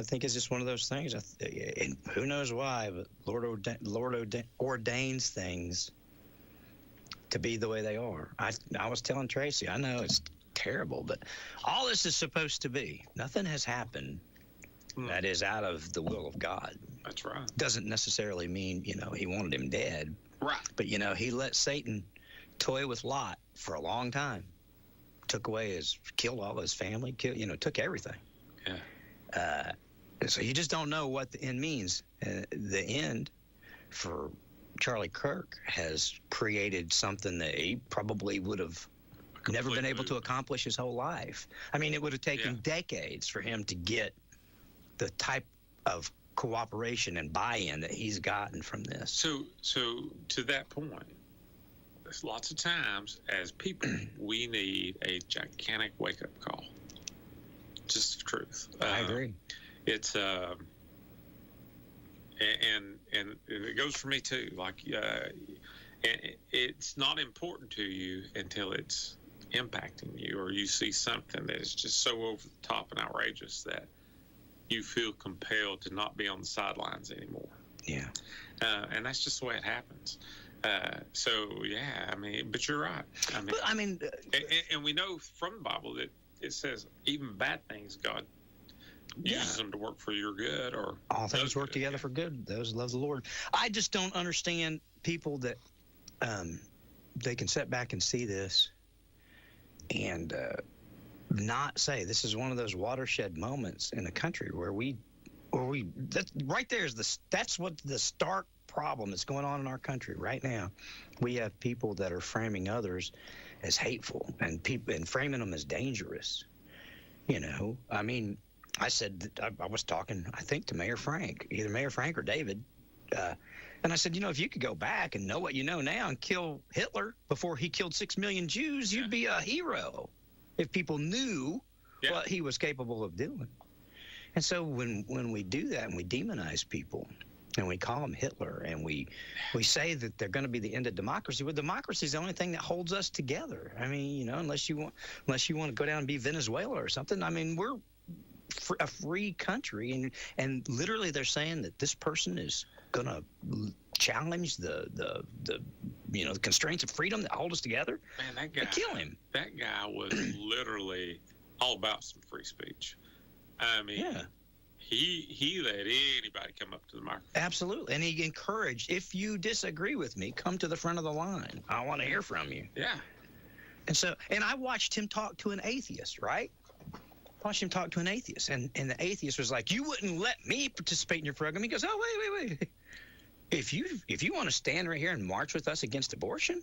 think it's just one of those things. And who knows why, but Lord ordains things to be the way they are. I was telling Tracy, I know it's terrible, but all this is supposed to be. Nothing has happened that is out of the will of God. That's right. Doesn't necessarily mean, he wanted him dead. Right. But, he let Satan toy with Lot for a long time. Killed all his family, took everything. Yeah. So you just don't know what the end means. The end for Charlie Kirk has created something that he probably would have never been able to accomplish his whole life. It would have taken decades for him to get the type of cooperation and buy-in that he's gotten from this. So to that point, there's lots of times as people we need a gigantic wake-up call. Just the truth. I agree. It's and it goes for me too. It's not important to you until it's impacting you, or you see something that is just so over the top and outrageous that you feel compelled to not be on the sidelines anymore. Yeah. And that's just the way it happens. But you're right. And we know from the Bible that it says even bad things, God uses them to work for your good, or all things work together for good. Those who love the Lord. I just don't understand people that they can sit back and see this and not say this is one of those watershed moments in the country where that right there is that's what the stark problem that's going on in our country right now. We have people that are framing others as hateful and framing them as dangerous. You know, I mean, I said that I was talking, I think, to Mayor Frank, either Mayor Frank or David. And I said, you know, if you could go back and know what you know now and kill Hitler before he killed 6 million Jews, you'd be a hero if people knew what he was capable of doing. And so when we do that and we demonize people and we call them Hitler and we say that they're going to be the end of democracy, well, democracy is the only thing that holds us together. I mean, you know, unless you want to go down and be Venezuela or something. I mean, we're a free country, and literally they're saying that this person is going to challenge the constraints of freedom that hold us together. Man, that guy, kill him. That guy was literally all about some free speech. I mean, he let anybody come up to the microphone. Absolutely, and he encouraged, if you disagree with me, come to the front of the line. I want to hear from you. Yeah. And I watched him talk to an atheist, right? Watched him talk to an atheist, and the atheist was like, "You wouldn't let me participate in your program." He goes, "Oh, wait. If you want to stand right here and march with us against abortion,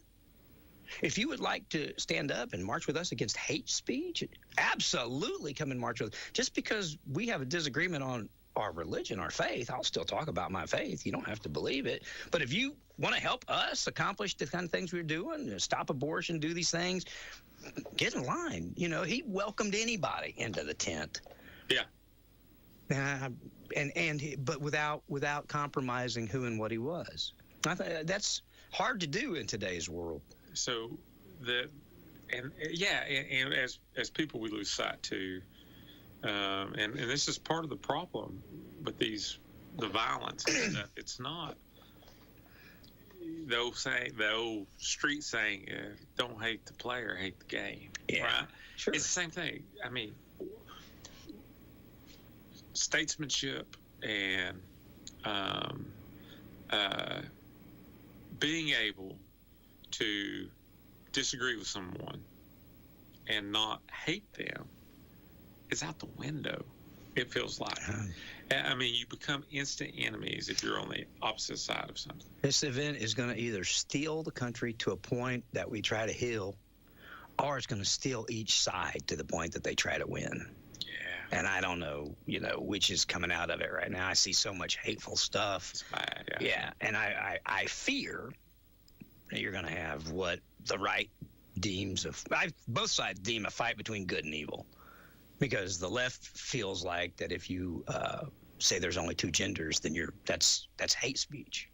if you would like to stand up and march with us against hate speech, absolutely come and march with us. Just because we have a disagreement on our religion, our faith, I'll still talk about my faith. You don't have to believe it. But if you want to help us accomplish the kind of things we're doing, stop abortion, do these things, get in line." You know, he welcomed anybody into the tent. Yeah. But without compromising who and what he was. I think that's hard to do in today's world. So and as people we lose sight to, and this is part of the problem with the violence. It's not the old street saying, "Don't hate the player, hate the game." Yeah, right? Sure. It's the same thing. I mean, statesmanship and being able to disagree with someone and not hate them is out the window, it feels like. I mean, you become instant enemies if you're on the opposite side of something. This event is going to either steal the country to a point that we try to heal, or it's going to steal each side to the point that they try to win. Yeah. And I don't know, which is coming out of it right now. I see so much hateful stuff. It's bad, yeah. And I fear that you're going to have what the right deems both sides deem a fight between good and evil. Because the left feels like that if you say there's only two genders, then that's hate speech.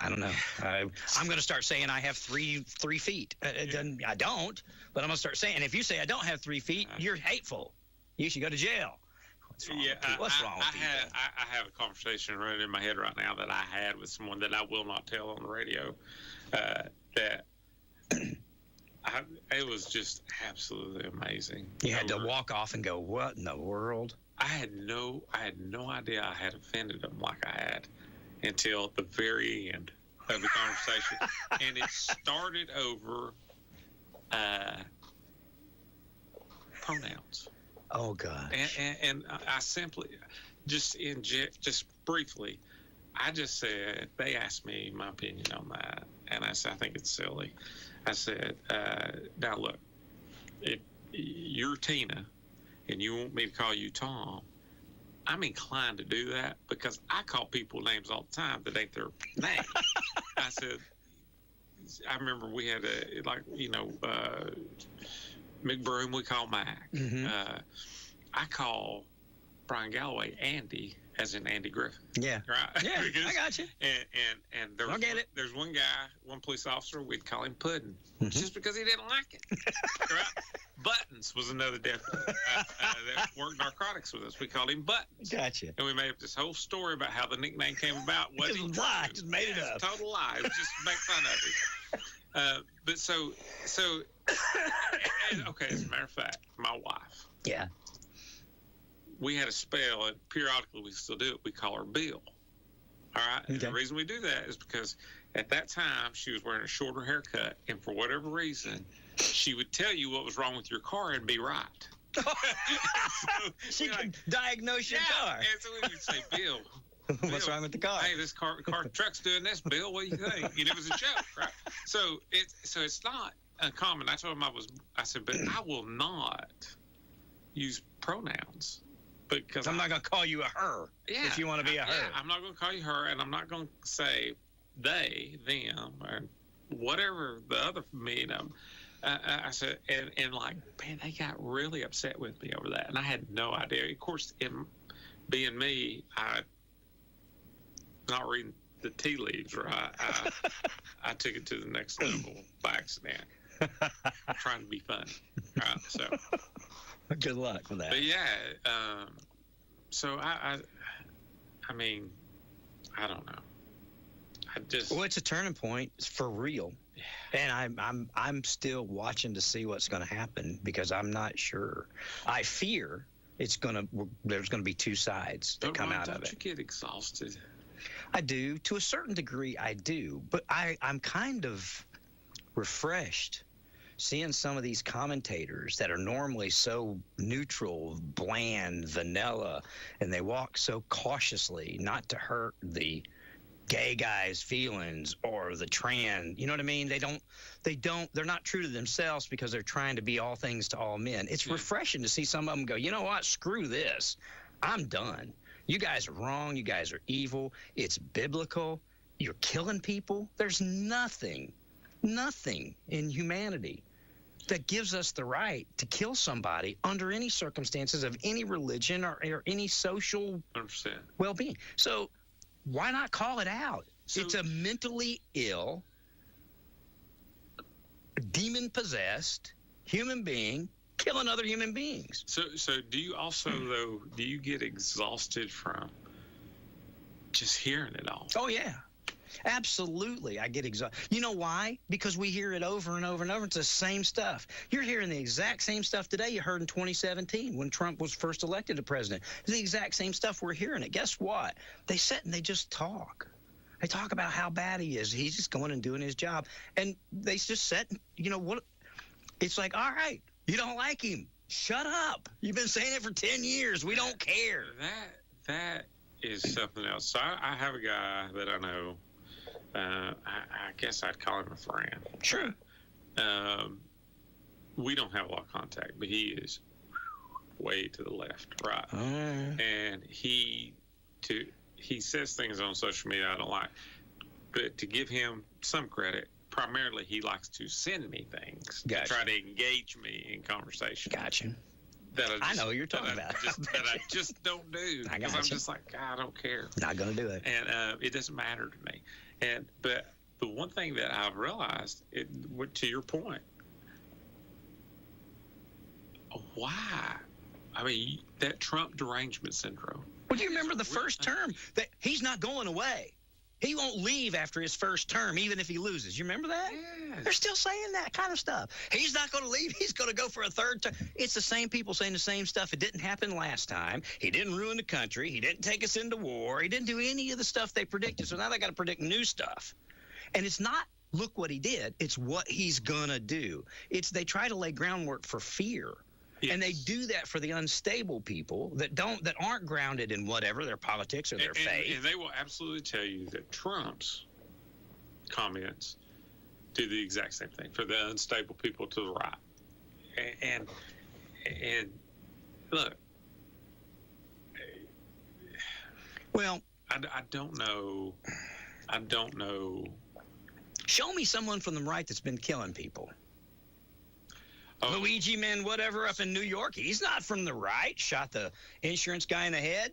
I don't know. I'm going to start saying I have three feet. I don't, but I'm going to start saying if you say I don't have 3 feet, you're hateful. You should go to jail. What's wrong with people? I have a conversation running in my head right now that I had with someone that I will not tell on the radio. That. It was just absolutely amazing. You had to walk off and go, "What in the world?" I had no idea I had offended them like I had until the very end of the conversation, and it started over pronouns. Oh God! And I simply just briefly, I just said they asked me my opinion on that, and I said I think it's silly. I said, now look, if you're Tina and you want me to call you Tom, I'm inclined to do that because I call people names all the time that ain't their name. I said, I remember we had McBroom we call Mac. Mm-hmm. I call Brian Galloway Andy, as in Andy Griffin. Yeah. Right? Yeah, I got you. And there's one police officer, we'd call him Puddin', just because he didn't like it. Right? Buttons was another deputy that worked narcotics with us. We called him Buttons. Gotcha. And we made up this whole story about how the nickname came about. It was a lie. Just made it up. It's a total lie. It was just to make fun of it. But so okay, as a matter of fact, my wife. Yeah. We had a spell, and periodically we still do it. We call her Bill. All right? Okay. And the reason we do that is because at that time she was wearing a shorter haircut, and for whatever reason, she would tell you what was wrong with your car and be right. She could diagnose your car. And so we would say, Bill, what's wrong with the car? Hey, this truck's doing this. Bill, what do you think? And it was a joke, right? So it's not. uncommon. I told him I said, but I will not use pronouns because I'm not going to call you a her if you want to be a her. Yeah, I'm not going to call you her, and I'm not going to say they, them, or whatever the other meaning of them. I said, and like, man, they got really upset with me over that, and I had no idea. Of course, being me, not reading the tea leaves, right? I took it to the next level by accident, trying to be funny. Right? So, good luck with that. But yeah, so I mean, I don't know. Well, it's a turning point. It's for real. And I'm still watching to see what's going to happen because I'm not sure. I fear there's going to be two sides that come out of it. Don't you get exhausted? I do. To a certain degree, I do. But I'm kind of refreshed seeing some of these commentators that are normally so neutral, bland, vanilla, and they walk so cautiously not to hurt the gay guy's feelings or the trans, you know what I mean? They're not true to themselves because they're trying to be all things to all men. It's refreshing to see some of them go, you know what? Screw this. I'm done. You guys are wrong. You guys are evil. It's biblical. You're killing people. There's nothing in humanity that gives us the right to kill somebody under any circumstances of any religion or any social well-being. So why not call it out? It's a mentally ill, demon-possessed human being killing other human beings. So do you also, though, do you get exhausted from just hearing it all? Oh, yeah. Absolutely. I get exhausted. You know why? Because we hear it over and over and over. It's the same stuff. You're hearing the exact same stuff today you heard in 2017 when Trump was first elected to president. It's the exact same stuff we're hearing it. Guess what? They sit and they just talk. They talk about how bad he is. He's just going and doing his job. And they just sit, you know what? It's like, all right, you don't like him. Shut up. You've been saying it for 10 years. We don't care. That is something else. So I have a guy that I know. I guess I'd call him a friend. Sure. We don't have a lot of contact, but he is way to the left, right? And he says things on social media I don't like. But to give him some credit, primarily he likes to send me things to try to engage me in conversation. Gotcha. I know what you're talking about. That I just don't do. Because I'm just like, I don't care. Not going to do it. And it doesn't matter to me. But the one thing that I've realized, to your point, why? I mean, that Trump derangement syndrome. Well, do you remember the first term? That he's not going away. He won't leave after his first term, even if he loses. You remember that? Yes. They're still saying that kind of stuff. He's not going to leave. He's going to go for a third term. It's the same people saying the same stuff. It didn't happen last time. He didn't ruin the country. He didn't take us into war. He didn't do any of the stuff they predicted. So now they got to predict new stuff. And it's not, look what he did. It's what he's going to do. They try to lay groundwork for fear. Yes. And they do that for the unstable people that aren't grounded in whatever their politics or their faith. And they will absolutely tell you that Trump's comments do the exact same thing for the unstable people to the right. And look, well, I don't know. Show me someone from the right that's been killing people. Luigi Man, whatever, up in New York. He's not from the right. Shot the insurance guy in the head.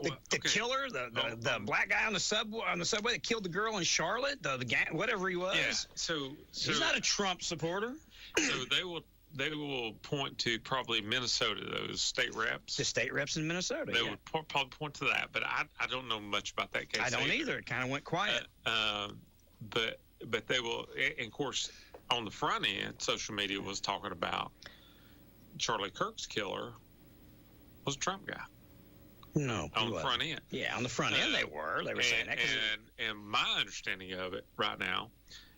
The killer, the black guy on the subway that killed the girl in Charlotte. The gang, whatever he was. Yeah. So he's not a Trump supporter. So they will point to probably Minnesota, those state reps. The state reps in Minnesota. They would probably point to that, but I don't know much about that case. I don't either. It kind of went quiet. But they will, and of course, on the front end, social media was talking about Charlie Kirk's killer was a Trump guy. No, on the front end. Yeah, on the front end they were saying that. And my understanding of it right now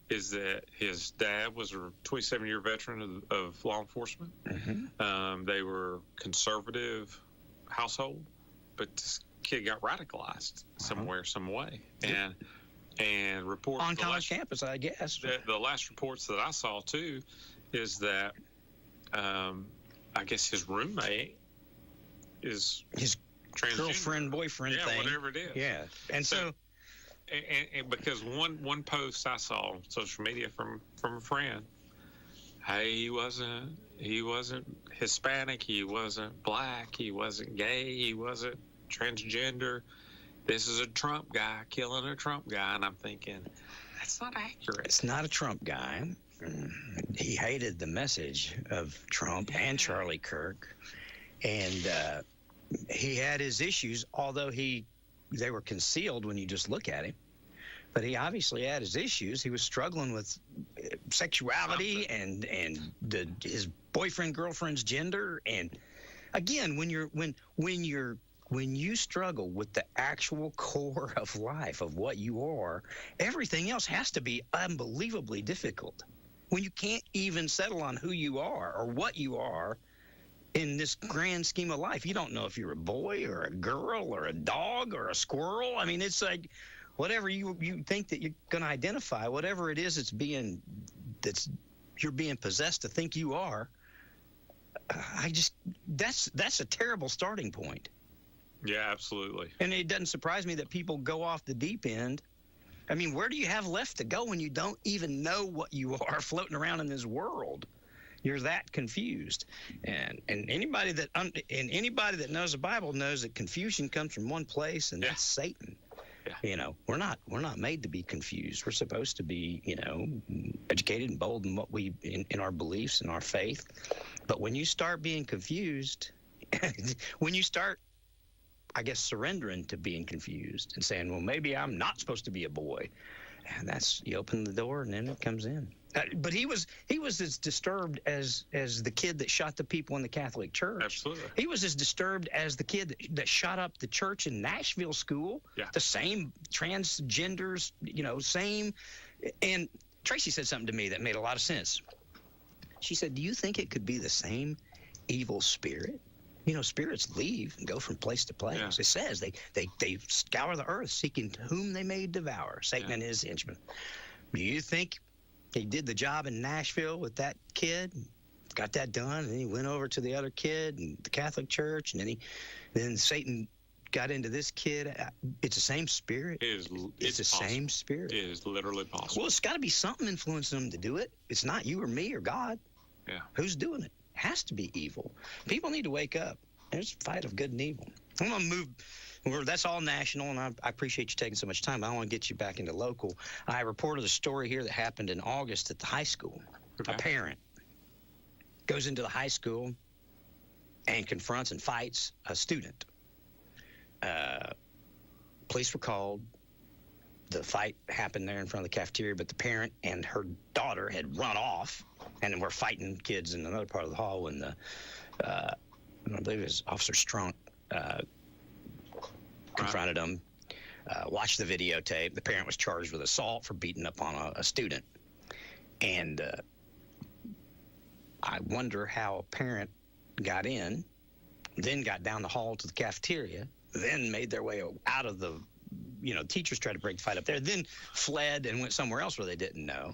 is that his dad was a 27-year veteran of law enforcement. Mm-hmm. They were conservative household, but this kid got radicalized somewhere, some way. And reports on college campus, I guess. The last reports that I saw too is that I guess his roommate is his transgender. Girlfriend, boyfriend thing. Whatever it is. Yeah, and so and because one post I saw on social media from a friend, hey, he wasn't Hispanic, he wasn't black, he wasn't gay, he wasn't transgender. This is a Trump guy killing a Trump guy, and I'm thinking that's not accurate. It's not a Trump guy. He hated the message of Trump and Charlie Kirk, and he had his issues, although they were concealed when you just look at him. But he obviously had his issues. He was struggling with sexuality and his boyfriend, girlfriend's gender. And again, when you struggle with the actual core of life, of what you are, everything else has to be unbelievably difficult. When you can't even settle on who you are or what you are in this grand scheme of life. You don't know if you're a boy or a girl or a dog or a squirrel. I mean, it's like whatever you think that you're going to identify, whatever it is you're being possessed to think you are. That's a terrible starting point. Yeah, absolutely. And it doesn't surprise me that people go off the deep end. I mean, where do you have left to go when you don't even know what you are floating around in this world? You're that confused. And anybody that knows the Bible knows that confusion comes from one place, and that's Satan. Yeah. We're not made to be confused. We're supposed to be, educated and bold in what in our beliefs and our faith. But when you start being confused, when you start, I guess, surrendering to being confused and saying, well, maybe I'm not supposed to be a boy, and you open the door and then it comes in. But he was as disturbed as the kid that shot the people in the Catholic Church. Absolutely. He was as disturbed as the kid that shot up the church in Nashville school. Yeah. The same transgenders, same. And Tracy said something to me that made a lot of sense. She said, do you think it could be the same evil spirit? Spirits leave and go from place to place. Yeah. It says they scour the earth seeking whom they may devour, Satan and his henchmen. Do you think he did the job in Nashville with that kid, got that done, and then he went over to the other kid and the Catholic Church, and then Satan got into this kid? It's the same spirit. It's the same spirit. It is literally possible. Well, it's got to be something influencing them to do it. It's not you or me or God. Yeah. Who's doing it? Has to be evil. People need to wake up. There's a fight of good and evil. I'm going to move. That's all national, and I appreciate you taking so much time. I want to get you back into local. I reported a story here that happened in August at the high school. Okay. A parent goes into the high school and confronts and fights a student. Police were called. The fight happened there in front of the cafeteria, but the parent and her daughter had run off and were fighting kids in another part of the hall when I believe it was Officer Strunk confronted them, watched the videotape. The parent was charged with assault for beating up on a student. And I wonder how a parent got in, then got down the hall to the cafeteria, then made their way out of the, teachers tried to break the fight up there, then fled and went somewhere else where they didn't know.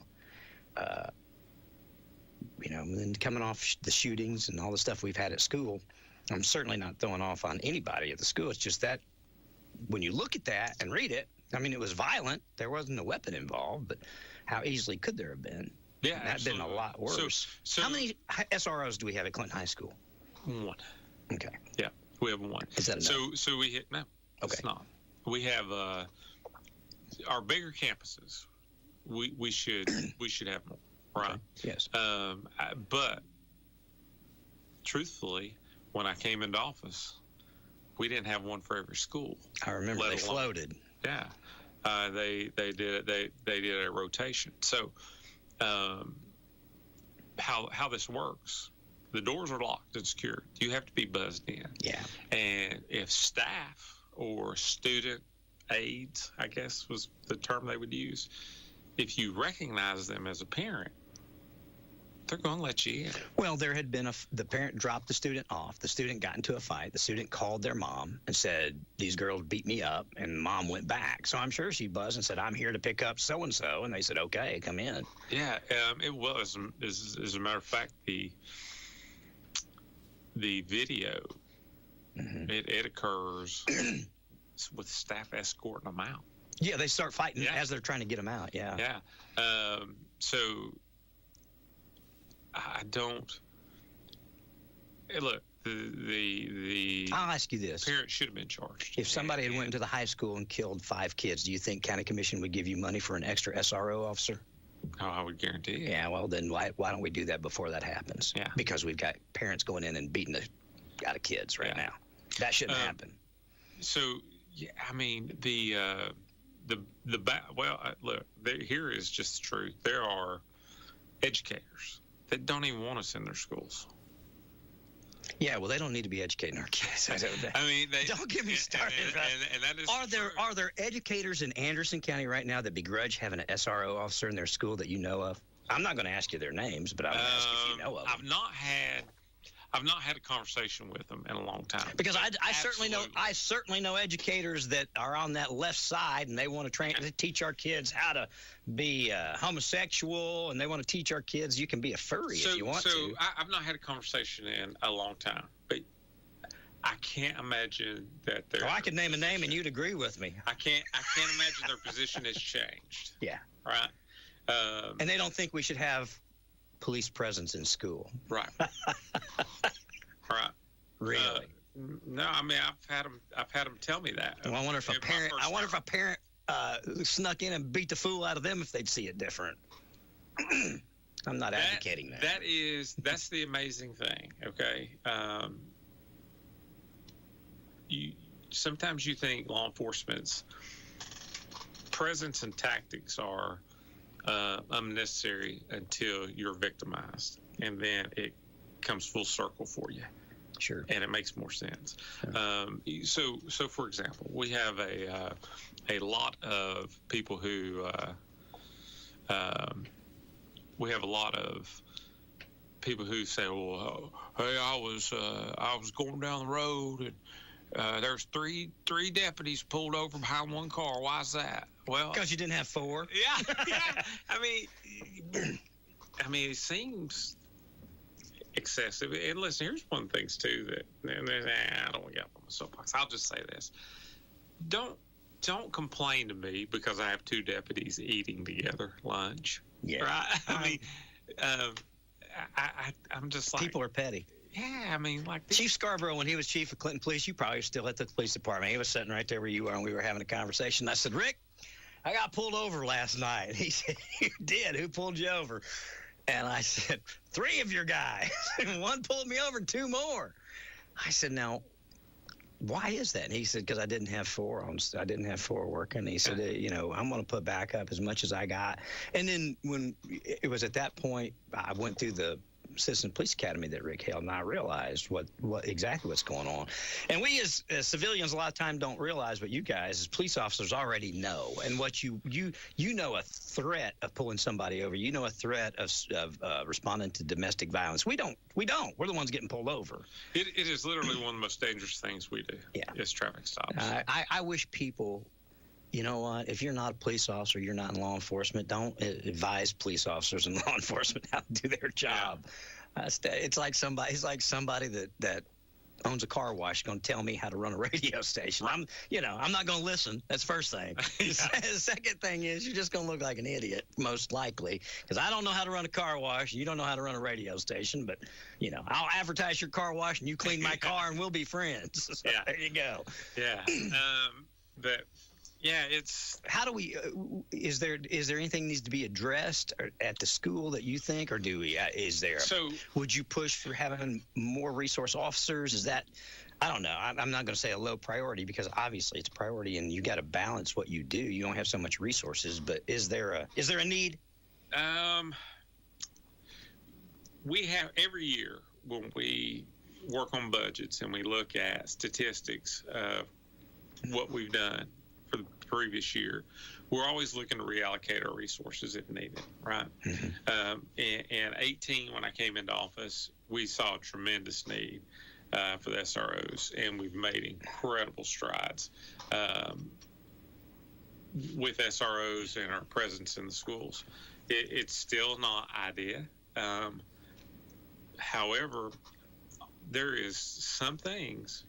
Then coming off the shootings and all the stuff we've had at school, I'm certainly not throwing off on anybody at the school. It's just that when you look at that and read it, I mean, it was violent. There wasn't a weapon involved, but how easily could there have been? Yeah, that'd been a lot worse. So how many SROs do we have at Clinton High School? One. Okay. Yeah, we have one. Is that enough? So we hit no. Okay. It's not. We have our bigger campuses. We should have more, right? Okay. Yes. But truthfully, when I came into office, we didn't have one for every school. I remember they floated. Yeah, they did it. They did a rotation. So, how this works? The doors are locked and secured. You have to be buzzed in. Yeah. And if staff or student aides, I guess was the term they would use, if you recognize them as a parent, they're going to let you in. Well, there had been the parent dropped the student off. The student got into a fight. The student called their mom and said, these girls beat me up, and mom went back. So I'm sure she buzzed and said, I'm here to pick up so-and-so, and they said, okay, come in. Yeah, it was. As a matter of fact, the video, it occurs with staff escorting them out. Yeah, they start fighting as they're trying to get them out, Yeah. So I don't. Hey, look, the I'll ask you this. Parents should have been charged. If somebody had went into the high school and killed 5 kids, do you think county commission would give you money for an extra SRO officer? Oh, I would guarantee it. Yeah, well, then why don't we do that before that happens? Yeah. Because we've got parents going in and beating the out of kids right now. That shouldn't happen. So, yeah, I mean, look, here is just the truth. There are educators that don't even want us in their schools. Yeah, well, they don't need to be educating our kids. I mean, don't get me started. And that is are there educators in Anderson County right now that begrudge having an SRO officer in their school that you know of? I'm not going to ask you their names, but I'm going to ask if you know of them. I've not had a conversation with them in a long time. Because I certainly know educators that are on that left side, and they want to teach our kids how to be homosexual, and they want to teach our kids you can be a furry if you want to. So I've not had a conversation in a long time, but I can't imagine that they're. I could name a name and you'd agree with me. I can't imagine their position has changed. Yeah. Right. And they don't think we should have police presence in school. Right. Right. Really? No, I mean I've had them tell me that. Well, I wonder if a parent snuck in and beat the fool out of them if they'd see it different. I'm not advocating that. That's the amazing thing. Okay. Sometimes you think law enforcement's presence and tactics are unnecessary until you're victimized, and then it comes full circle for you. Sure. And it makes more sense. Sure. So for example, we have a lot of people who say, "Well, hey, I was going down the road and there's three deputies pulled over behind one car. Why's that?" Well, because you didn't have 4. Yeah. I mean, it seems excessive. And listen, here's one of the things too that I don't want to get up on my soapbox. I'll just say this: don't complain to me because I have 2 deputies eating together lunch. Yeah. Right. I mean, I'm just like, people are petty. Yeah, I mean, like Chief Scarborough, when he was chief of Clinton Police, you probably were still at the police department. He was sitting right there where you are, and we were having a conversation. I said, Rick, I got pulled over last night. He said, you did? Who pulled you over? And I said, 3 of your guys. 1 pulled me over, 2 more. I said, now, why is that? And he said, because I didn't have 4 working. And he said, I'm going to put back up as much as I got. And then when it was at that point, I went through the Citizen Police Academy that Rick held, and I realized what exactly what's going on. And we as civilians a lot of time don't realize what you guys as police officers already know, and what you know a threat of pulling somebody over. You know a threat of responding to domestic violence. We don't. We're the ones getting pulled over. It is literally one of the most dangerous things we do. Yeah. Is traffic stops. I wish people, you know what? If you're not a police officer, you're not in law enforcement, don't advise police officers in law enforcement how to do their job. Yeah. It's like somebody that owns a car wash going to tell me how to run a radio station. I'm not going to listen. That's the first thing. The second thing is you're just going to look like an idiot, most likely, because I don't know how to run a car wash. You don't know how to run a radio station, but, I'll advertise your car wash and you clean my car and we'll be friends. So yeah. There you go. Yeah. Yeah, it's. How do we? Is there anything that needs to be addressed at the school that you think, or do we? Is there? So, would you push for having more resource officers? Is that? I don't know. I'm not going to say a low priority because obviously it's a priority, and you got to balance what you do. You don't have so much resources, but is there a need? We have every year when we work on budgets and we look at statistics of what we've done previous year, we're always looking to reallocate our resources if needed, right? And 18, when I came into office, we saw a tremendous need for the SROs, and we've made incredible strides with SROs and our presence in the schools. It's still not ideal. However, there is some things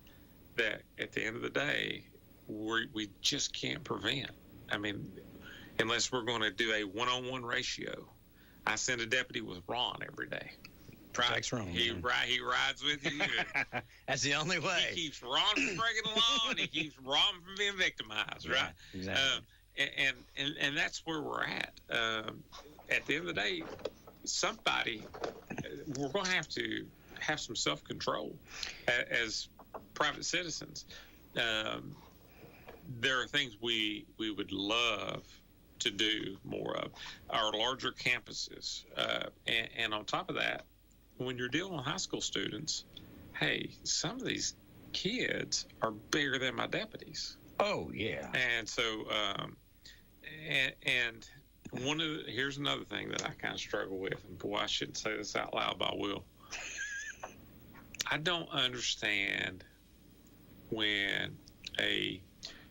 that at the end of the day, we just can't prevent. I mean, unless we're going to do a one-on-one ratio. I send a deputy with Ron every day. Protects Ron. He rides with you. That's the only way. He keeps Ron from breaking the law, and he keeps Ron from being victimized, right? Exactly. And that's where we're at. At the end of the day, we're going to have some self-control as private citizens. There are things we would love to do more of. Our larger campuses. And on top of that, when you're dealing with high school students, hey, some of these kids are bigger than my deputies. Oh, yeah. And so, and here's another thing that I kind of struggle with, and boy, I shouldn't say this out loud, but I will. I don't understand when a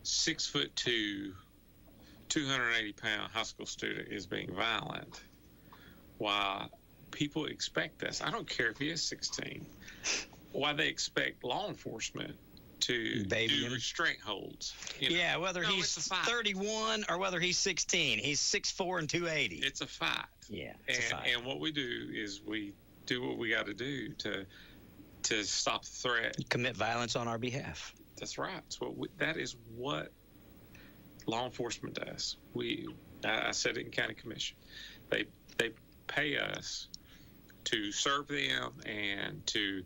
6'2", 280-pound high school student is being violent, why people expect this. I don't care if he is 16. Why they expect law enforcement to do restraint holds. Yeah, whether he's 31 or whether he's 16. He's 6'4" and 280. It's a fight. Yeah, it's a fight. And what we do is we do what we got to do to stop the threat. Commit violence on our behalf. That's right. That is what law enforcement does. I said it in county commission. They pay us to serve them and to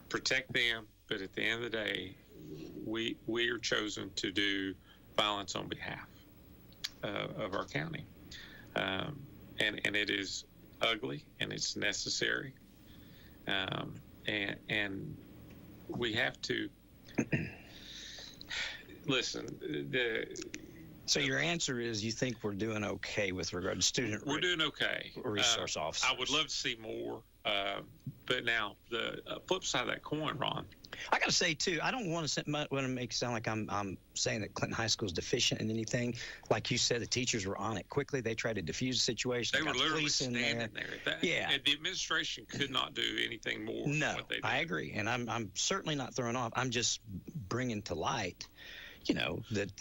protect them, but at the end of the day, we are chosen to do violence on behalf of our county, and it is ugly and it's necessary, and we have to listen. So your answer is you think we're doing okay with regard to student? We're doing okay. Resource officers. I would love to see more, but now the flip side of that coin, Ron. I got to say too, I don't want to make it sound like I'm saying that Clinton High School is deficient in anything. Like you said, the teachers were on it quickly. They tried to diffuse the situation. They were literally standing there. Yeah, the administration could not do anything more. No, than what they did. I agree, and I'm certainly not throwing off. I'm just bringing to light, that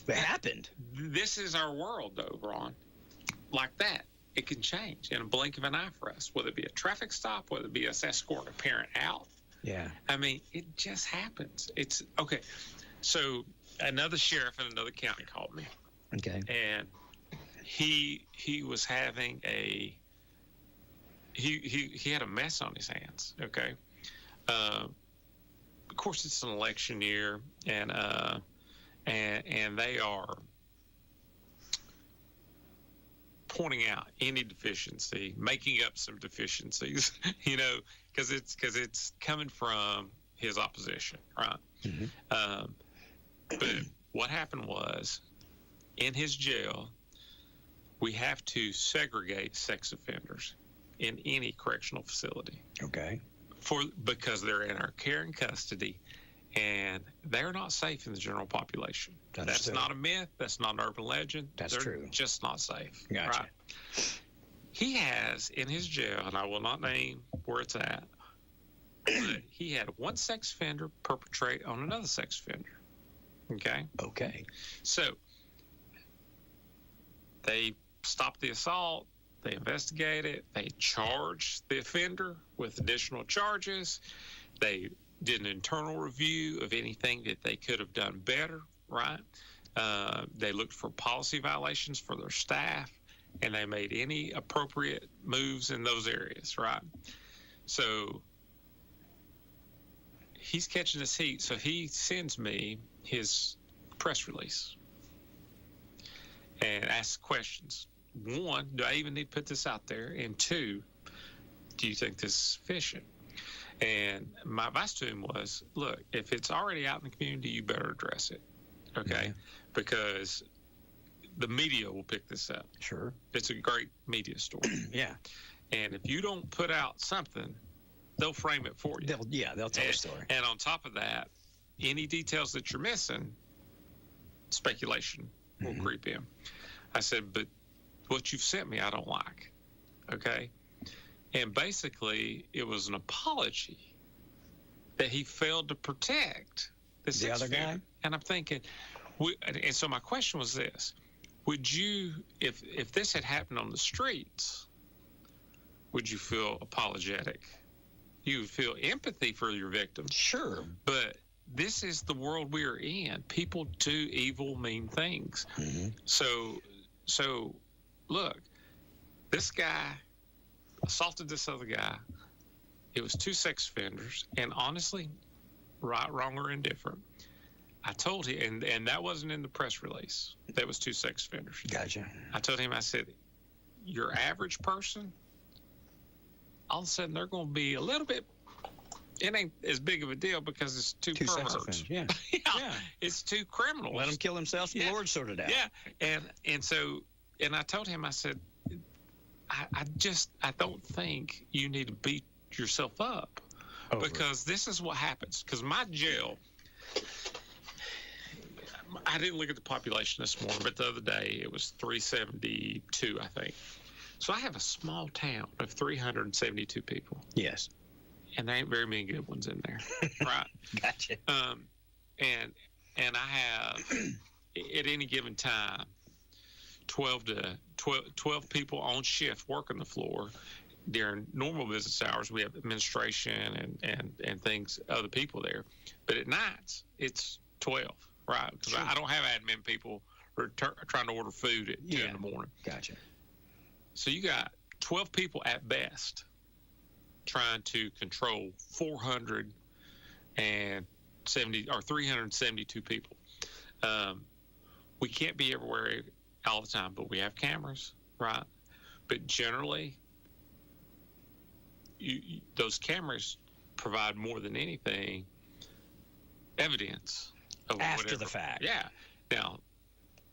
it happened. This is our world, though, Ron. Like that, it can change in a blink of an eye for us, whether it be a traffic stop, whether it be us escorting a parent out. Yeah. I mean, it just happens. It's okay. So another sheriff in another county called me. Okay. And he was having he had a mess on his hands. Okay. Of course, it's an election year, and they are pointing out any deficiency, making up some deficiencies, because it's coming from his opposition, right? Mm-hmm. But what happened was, in his jail, we have to segregate sex offenders in any correctional facility. Okay. Because they're in our care and custody, and they're not safe in the general population. That's not a myth. That's not an urban legend. They're true. Just not safe. Gotcha. Right? He has in his jail, and I will not name where it's at, but he had one sex offender perpetrate on another sex offender. Okay? Okay. So they stopped the assault. They investigated. They charged the offender with additional charges. They did an internal review of anything that they could have done better, right? They looked for policy violations for their staff, and they made any appropriate moves in those areas, right? So he's catching his heat, so he sends me his press release and asks questions. One, do I even need to put this out there? And two, do you think this is sufficient? And my advice to him was, look, if it's already out in the community, you better address it. okay? Because the media will pick this up. Sure. It's a great media story. Yeah. And if you don't put out something, they'll frame it for you. They'll tell a story. And on top of that, any details that you're missing, speculation will creep in. I said, but what you've sent me, I don't like. Okay? And basically, it was an apology that he failed to protect the other guy. And I'm thinking, and so my question was this: would you, if this had happened on the streets, would you feel apologetic? You would feel empathy for your victim. Sure. But this is the world we are in. People do evil, mean things. So look, this guy assaulted this other guy. It was 2 sex offenders, and honestly, right, wrong, or indifferent, I told him, and that wasn't in the press release. That was 2 sex offenders. Gotcha. I told him, I said, your average person, all of a sudden they're going to be a little bit, it ain't as big of a deal because it's two sex perverts. offenders. Yeah. Yeah. It's 2 criminals. Let them kill themselves. The Lord sorted it out. Yeah. And so I told him, I said, I don't think you need to beat yourself up because this is what happens. Because my jail, I didn't look at the population this morning, but the other day it was 372, I think. So I have a small town of 372 people. Yes. And there ain't very many good ones in there, right? Gotcha. And I have at any given time 12 people on shift working the floor. During normal business hours, we have administration and things, other people there. But at nights, it's 12, right? Because I don't have admin people trying to order food at 2 in the morning. Gotcha. So you got 12 people at best trying to control 372 people. We can't be everywhere all the time, but we have cameras, right? But generally, those cameras provide more than anything evidence of after the fact. Yeah. Now,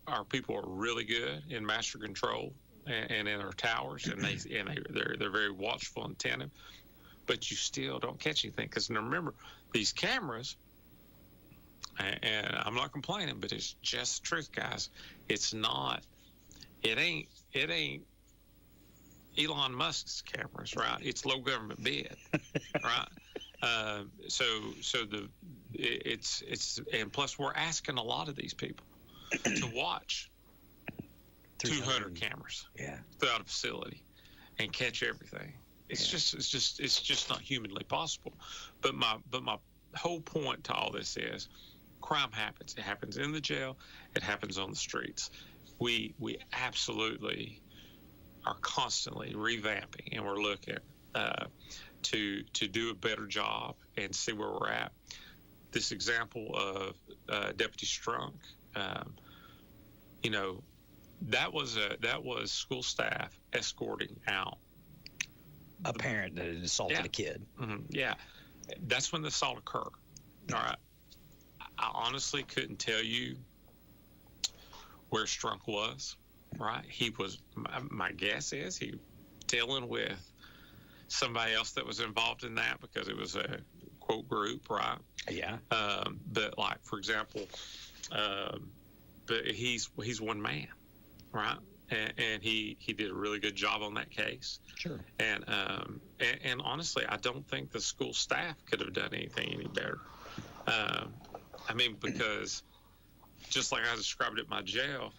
our people are really good in master control and in our towers, and they're very watchful and attentive. But you still don't catch anything because remember, these cameras. And I'm not complaining, but it's just the truth, guys. It ain't Elon Musk's cameras, right? It's low government bid, right? And plus we're asking a lot of these people to watch 200 cameras throughout a facility and catch everything. It's just not humanly possible. But my whole point to all this is, crime happens. It happens in the jail. It happens on the streets. We absolutely are constantly revamping, and we're looking to do a better job and see where we're at. This example of Deputy Strunk, that was school staff escorting out a parent that had assaulted a kid. Mm-hmm. Yeah, that's when the assault occurred. All right. I honestly couldn't tell you where Strunk was, right? He was, my guess is he was dealing with somebody else that was involved in that because it was a quote group, right? Yeah. But like, for example, but he's one man, right? And he did a really good job on that case. Sure. And honestly, I don't think the school staff could have done anything any better. Because just like I described at my jail,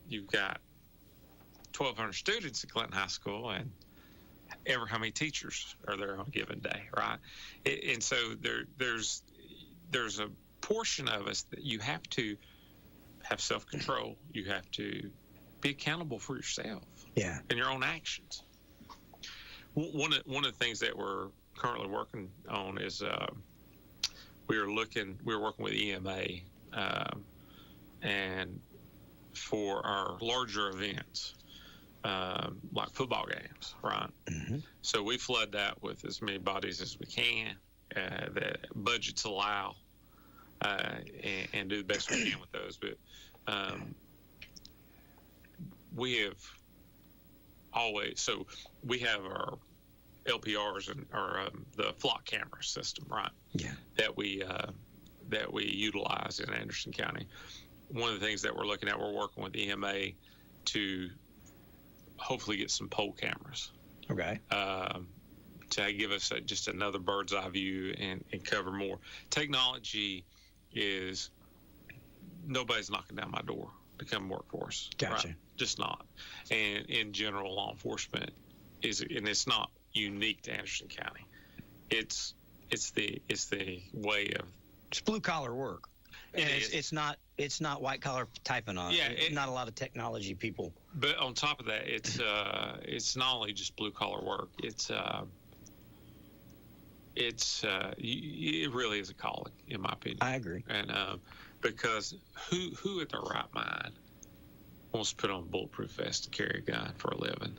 you've got 1,200 students at Clinton High School, and ever how many teachers are there on a given day, right? And so there's a portion of us that you have to have self-control. You have to be accountable for yourself and your own actions. One of the things that we're currently working on is we're working with EMA and for our larger events like football games, right? Mm-hmm. So we flood that with as many bodies as we can that budgets allow. and do the best we can with those. But we have always, so we have our LPRs and our the flock camera system, right? Yeah. That we utilize in Anderson County. One of the things that we're looking at, we're working with EMA to hopefully get some pole cameras. Okay. To give us just another bird's eye view and cover more. Technology is, nobody's knocking down my door to come work for us. Gotcha. Right? Just not. And in general, law enforcement and it's not unique to Anderson County. It's the way of, it's blue collar work. And it's not white collar typing on. Yeah, it's not a lot of technology people. But on top of that, it's not only just blue collar work. It really is a calling, in my opinion. I agree. And because who at their right mind wants to put on a bulletproof vest and carry a gun for a living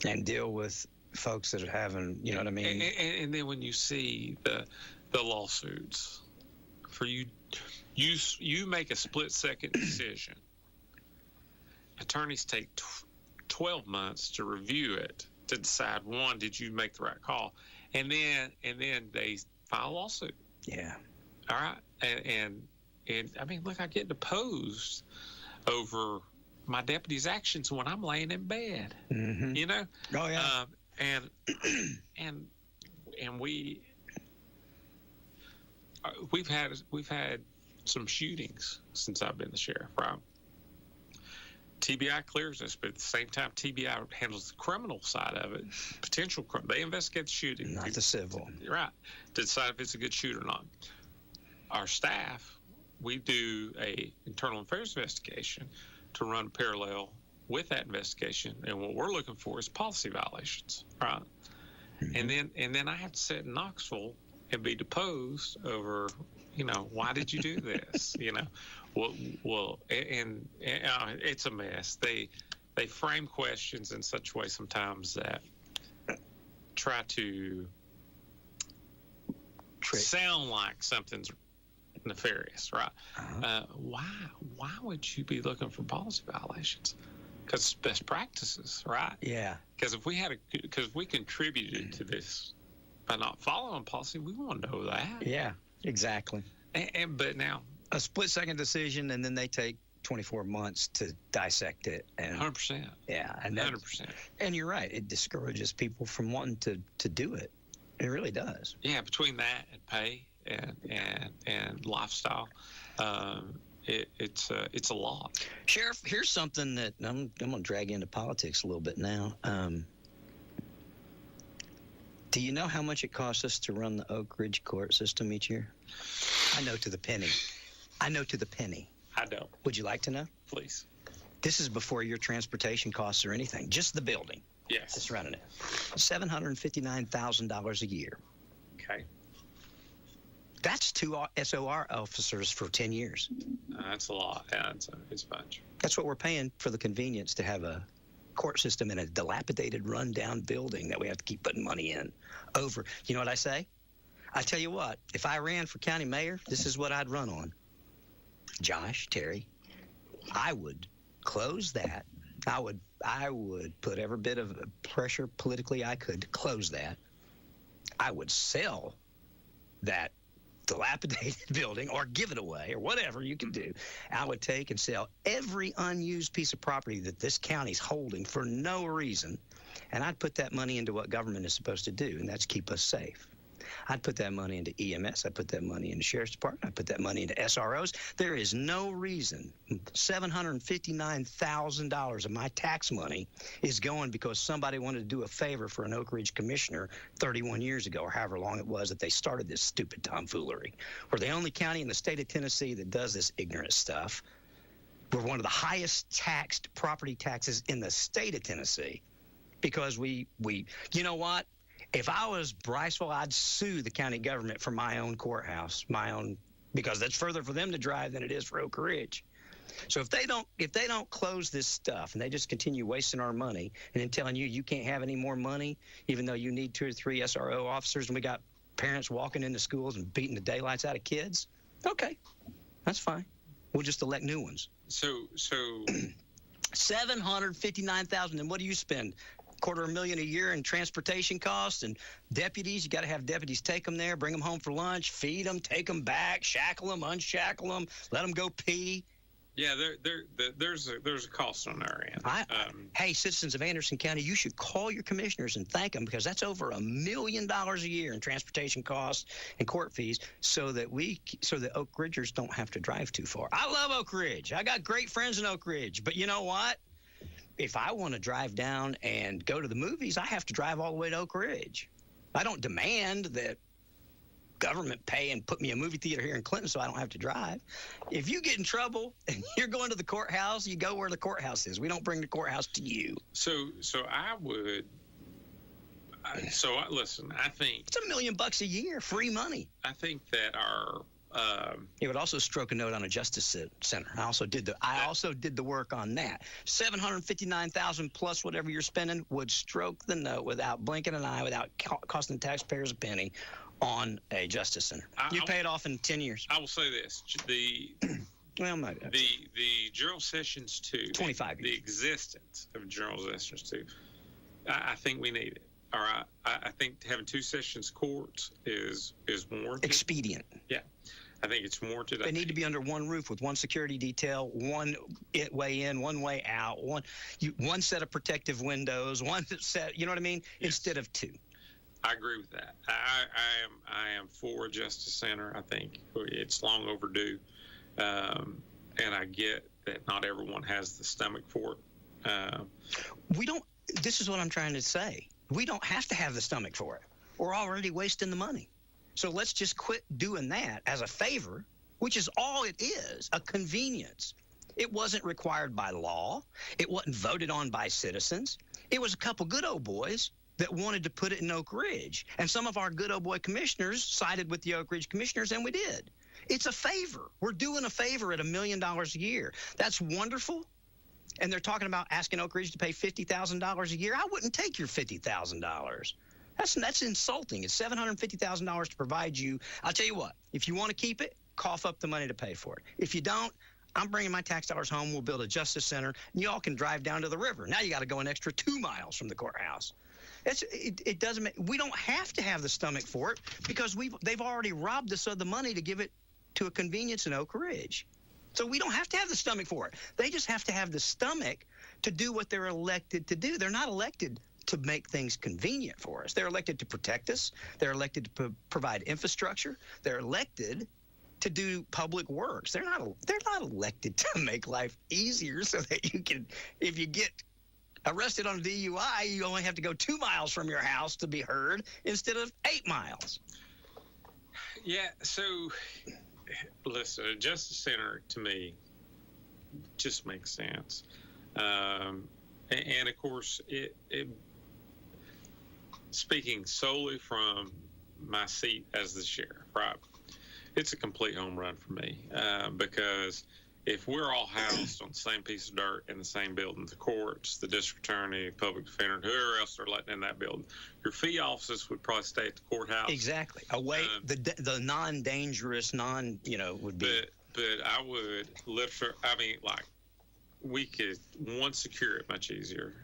and deal with folks that are having, you know what I mean? And then when you see the lawsuits for you make a split-second decision. Attorneys take 12 months to review it to decide, one, did you make the right call, and then they file a lawsuit. Yeah. All right. And I mean, look, I get deposed over my deputy's actions when I'm laying in bed. Mm-hmm. You know. Oh yeah. And we've had some shootings since I've been the sheriff, right? TBI clears this, but at the same time, TBI handles the criminal side of it. Potential crime. They investigate the shooting. Not the civil. Right. To decide if it's a good shoot or not. Our staff, we do a internal affairs investigation to run parallel with that investigation. And what we're looking for is policy violations, right? Mm-hmm. And then I have to sit in Knoxville and be deposed over, why did you do this? Well, and it's a mess. They frame questions in such a way sometimes that try to sound like something's nefarious, right? Uh-huh. Why would you be looking for policy violations? Because it's best practices, right? Yeah. Because if we contributed to this by not following policy, we want to know that. Yeah, exactly. But now a split-second decision, and then they take 24 months to dissect it. And 100%. Yeah, and 100%. And you're right; it discourages people from wanting to do it. It really does. Yeah, between that and pay and lifestyle, it's a lot. Sheriff, here's something that I'm going to drag into politics a little bit now. Do you know how much it costs us to run the Oak Ridge court system each year? I know to the penny. I don't. Would you like to know? Please. This is before your transportation costs or anything. Just the building. Yes. Just running it. $759,000 a year. Okay. That's 2 SOR officers for 10 years. That's a lot. Yeah, it's a bunch. That's what we're paying for the convenience to have a court system in a dilapidated, rundown building that we have to keep putting money in over. You know what I say? I tell you what, if I ran for county mayor, this is what I'd run on. Josh, Terry, I would close that. I would put every bit of pressure politically I could to close that. I would sell that dilapidated building or give it away or whatever you can do. I would take and sell every unused piece of property that this county's holding for no reason, and I'd put that money into what government is supposed to do, and that's keep us safe. I'd put that money into EMS. I'd put that money into Sheriff's Department. I'd put that money into SROs. There is no reason $759,000 of my tax money is going because somebody wanted to do a favor for an Oak Ridge commissioner 31 years ago or however long it was that they started this stupid tomfoolery. We're the only county in the state of Tennessee that does this ignorant stuff. We're one of the highest taxed property taxes in the state of Tennessee because we you know what? If I was Briceville, I'd sue the county government for my own courthouse, because that's further for them to drive than it is for Oak Ridge. So if they don't close this stuff and they just continue wasting our money and then telling you can't have any more money, even though you need 2 or 3 SRO officers and we got parents walking into schools and beating the daylights out of kids, Okay, that's fine. We'll just elect new ones. So $759,000. And what do you spend? $250,000 a year in transportation costs and deputies. You got to have deputies take them there, bring them home for lunch, feed them, take them back, shackle them, unshackle them, let them go pee. Yeah, there's a cost on our end. Hey, citizens of Anderson County, you should call your commissioners and thank them, because that's over $1 million a year in transportation costs and court fees, so that Oak Ridgers don't have to drive too far. I love Oak Ridge. I got great friends in Oak Ridge, but you know what? If I want to drive down and go to the movies, I have to drive all the way to Oak Ridge. I don't demand that government pay and put me a movie theater here in Clinton so I don't have to drive. If you get in trouble and you're going to the courthouse, you go where the courthouse is. We don't bring the courthouse to you. Listen, I think it's $1 million a year, free money. I think that our it would also stroke a note on a justice center. I also did the work on that. $759,000 plus whatever you're spending would stroke the note without blinking an eye, without costing taxpayers a penny, on a justice center. You pay it off in 10 years. I will say this: the General Sessions 2, 25 years. The existence of General Sessions 2, I think we need it. All right, I think having two sessions courts is warranted. Expedient. Yeah, I think it's warranted. They need to be under one roof with one security detail, one way in, one way out, one set of protective windows, one set. You know what I mean? Yes. Instead of two. I agree with that. I am for a justice center. I think it's long overdue, and I get that not everyone has the stomach for it. We don't. This is what I'm trying to say. We don't have to have the stomach for it. We're already wasting the money. So let's just quit doing that as a favor, which is all it is, a convenience. It wasn't required by law. It wasn't voted on by citizens. It was a couple good old boys that wanted to put it in Oak Ridge. And some of our good old boy commissioners sided with the Oak Ridge commissioners, and we did. It's a favor. We're doing a favor at $1 million a year. That's wonderful. And they're talking about asking Oak Ridge to pay $50,000 a year. I wouldn't take your $50,000. That's insulting. It's $750,000 to provide you. I'll tell you what, if you want to keep it, cough up the money to pay for it. If you don't, I'm bringing my tax dollars home. We'll build a justice center, and you all can drive down to the river. Now you got to go an extra 2 miles from the courthouse. It doesn't make. We don't have to have the stomach for it, because they've already robbed us of the money to give it to a convenience in Oak Ridge. So we don't have to have the stomach for it. They just have to have the stomach to do what they're elected to do. They're not elected to make things convenient for us. They're elected to protect us. They're elected to provide infrastructure. They're elected to do public works. They're not elected to make life easier so that you can, if you get arrested on a DUI, you only have to go 2 miles from your house to be heard instead of 8 miles. Yeah, so listen, a justice center to me just makes sense. And of course, it speaking solely from my seat as the sheriff, right? It's a complete home run for me, because if we're all housed on the same piece of dirt in the same building, the courts, the district attorney, public defender, whoever else are letting in that building, your fee offices would probably stay at the courthouse. Exactly. Away, the non-dangerous, would be. But I would we could, secure it much easier.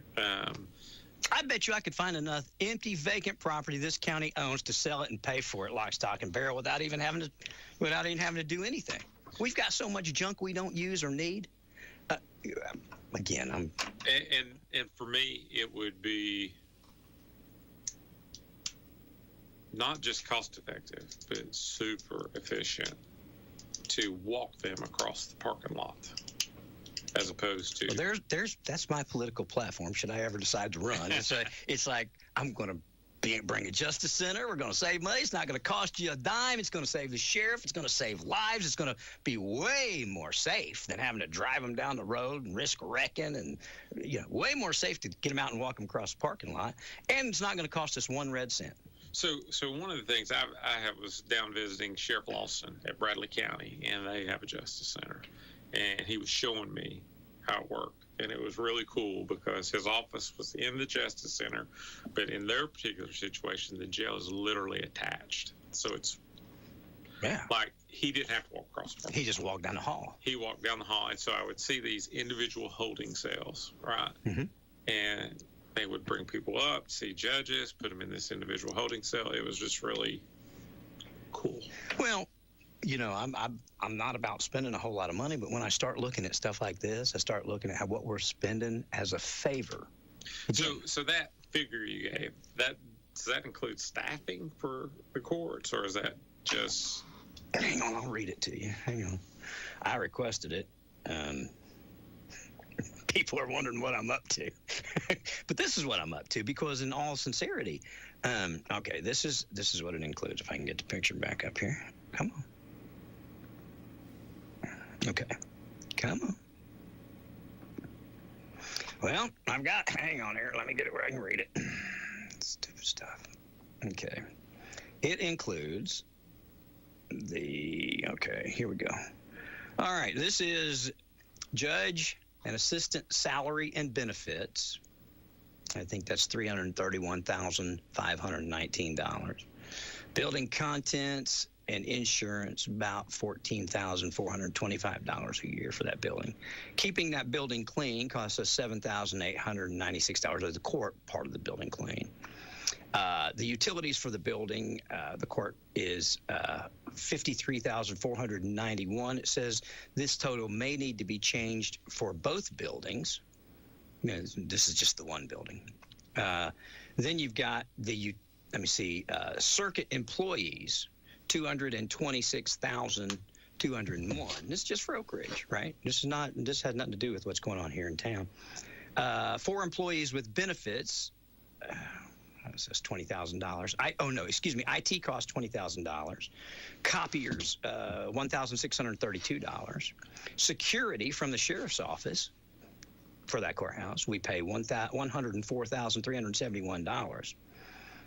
I bet you I could find enough empty, vacant property this county owns to sell it and pay for it, lock, stock, and barrel, without even having to do anything. We've got so much junk we don't use or need. Again, and for me, it would be not just cost effective, but super efficient to walk them across the parking lot, as opposed to. Well, that's my political platform. Should I ever decide to run, it's like I'm going to bring a justice center. We're going to save money. It's not going to cost you a dime. It's going to save the sheriff. It's going to save lives. It's going to be way more safe than having to drive them down the road and risk wrecking, and way more safe to get them out and walk them across the parking lot. And it's not going to cost us 1 red cent. So one of the things I was down visiting Sheriff Lawson at Bradley County, and they have a justice center, and he was showing me how it worked. And it was really cool because his office was in the Justice Center, but in their particular situation, the jail is literally attached. So it's Yeah. Like, he didn't have to walk across the parking lot. He just walked down the hall. He walked down the hall, and so I would see these individual holding cells, right? Mm-hmm. And they would bring people up, see judges, put them in this individual holding cell. It was just really cool. Well, I'm not about spending a whole lot of money, but when I start looking at stuff like this, I start looking at what we're spending as a favor. So that figure you gave, does that include staffing for the courts, or is that just... Hang on, I'll read it to you. Hang on. I requested it. People are wondering what I'm up to. But this is what I'm up to, because in all sincerity, okay, this is what it includes. If I can get the picture back up here. Come on. Okay. Come on. Well, hang on here. Let me get it where I can read it. Stupid stuff. Okay. It includes okay, here we go. All right, this is judge and assistant salary and benefits. I think that's $331,519. Building contents and insurance, about $14,425 a year for that building. Keeping that building clean costs us $7,896 as the court part of the building clean. The utilities for the building, the court is $53,491. It says this total may need to be changed for both buildings. This is just the one building. Then you've got circuit employees, 226,201. This is just for Oak Ridge, right? This has nothing to do with what's going on here in town. 4 employees with benefits. It says $20,000. IT costs $20,000. Copiers, $1,632. Security from the sheriff's office for that courthouse, we pay $104,371.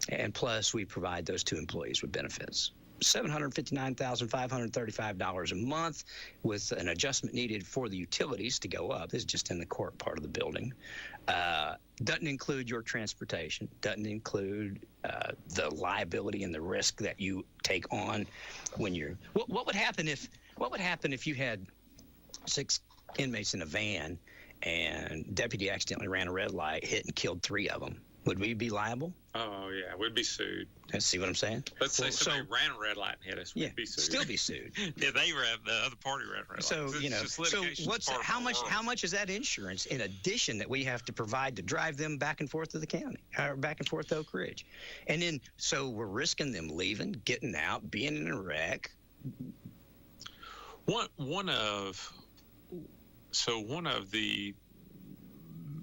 And plus, we provide those 2 employees with benefits. $759,535 a month, with an adjustment needed for the utilities to go up. This is just in the court part of the building. Doesn't include your transportation. Doesn't include the liability and the risk that you take on when you're. What would happen if you had 6 inmates in a van and deputy accidentally ran a red light, hit and killed 3 of them? Would we be liable? Oh, yeah, we'd be sued. See what I'm saying? Let's say somebody ran a red light and hit us, we'd be sued. Still be sued. Yeah, the other party ran a red light. How much is that insurance in addition that we have to provide to drive them back and forth to the county, or back and forth to Oak Ridge? And then, so we're risking them leaving, getting out, being in a wreck. One of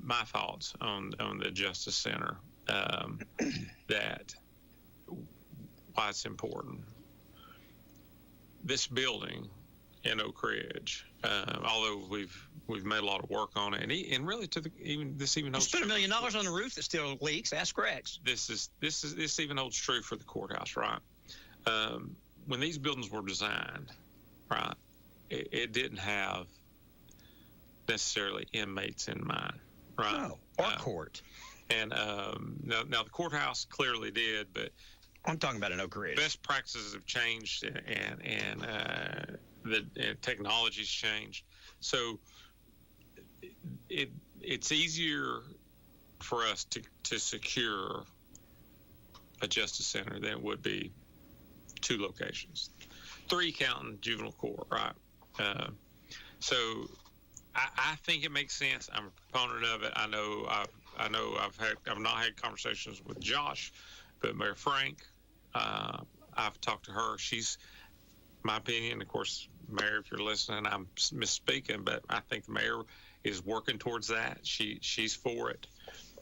my thoughts on the Justice Center, that why it's important. This building in Oak Ridge, although we've made a lot of work on it, and really you spent $1 million on the roof that still leaks. Ask Rex. This even holds true for the courthouse, right? When these buildings were designed, right, it didn't have necessarily inmates in mind. Right. No, or court. And now the courthouse clearly did, but I'm talking about an Oak Ridge. Best practices have changed, and the technology's changed. So it's easier for us to secure a justice center than it would be 2 locations, 3 counting juvenile court, right? So I think it makes sense. I'm a proponent of it. I know I've not had conversations with Josh, but Mayor Frank, I've talked to her. She's, my opinion, of course, Mayor, if you're listening, I'm misspeaking, but I think the mayor is working towards that. She's for it,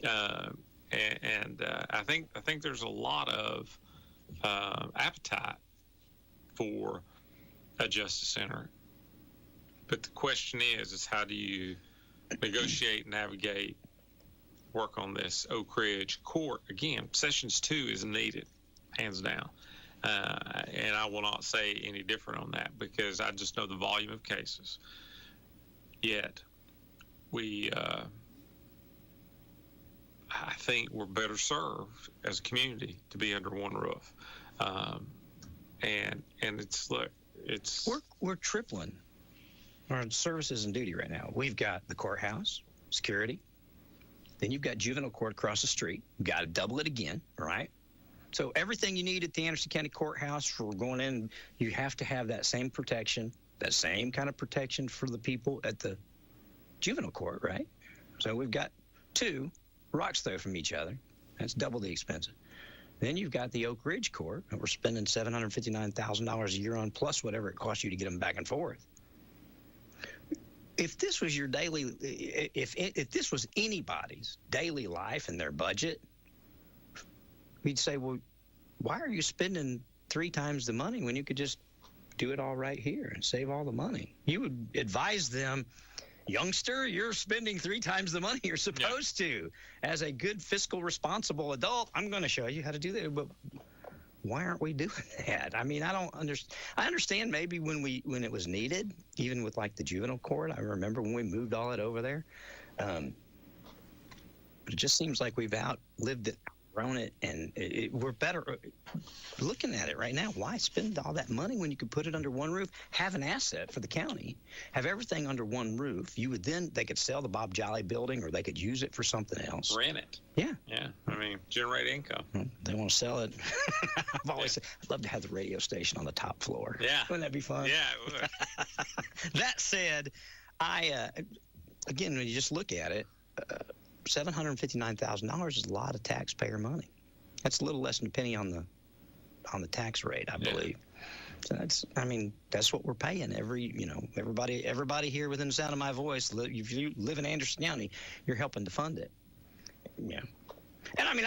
and I think there's a lot of appetite for a justice center. But the question is how do you negotiate, navigate, work on this Oak Ridge court? Again, Sessions 2 is needed, hands down. And I will not say any different on that because I just know the volume of cases. Yet, I think we're better served as a community to be under one roof. And it's we're tripling our services and duty right now. We've got the courthouse, security. Then you've got juvenile court across the street. You've got to double it again, right? So everything you need at the Anderson County Courthouse for going in, you have to have that same protection, that same kind of protection for the people at the juvenile court, right? So we've got two rocks throw from each other. That's double the expense. Then you've got the Oak Ridge Court, and we're spending $759,000 a year on, plus whatever it costs you to get them back and forth. If this was your daily, if this was anybody's daily life and their budget, we'd say, well, why are you spending 3 times the money when you could just do it all right here and save all the money? You would advise them, youngster, you're spending 3 times the money you're supposed to. As a good fiscal responsible adult, I'm going to show you how to do that. But why aren't we doing that? I mean, I don't understand. I understand maybe when it was needed, even with like the juvenile court. I remember when we moved all that over there. But it just seems like we've outlived it, outgrown it, and we're better looking at it right now. Why spend all that money when you could put it under one roof, have an asset for the county, have everything under one roof? They could sell the Bob Jolly building, or they could use it for something else. Rent it. Yeah. Yeah. I mean, generate income. They want to sell it. I've always said, I'd love to have the radio station on the top floor. Yeah. Wouldn't that be fun? Yeah, it would. That said, again, when you just look at it, $759,000 is a lot of taxpayer money. That's a little less than a penny on the tax rate, I believe. So that's what we're paying everybody here within the sound of my voice. If you live in Anderson County, you're helping to fund it. Yeah. And I mean,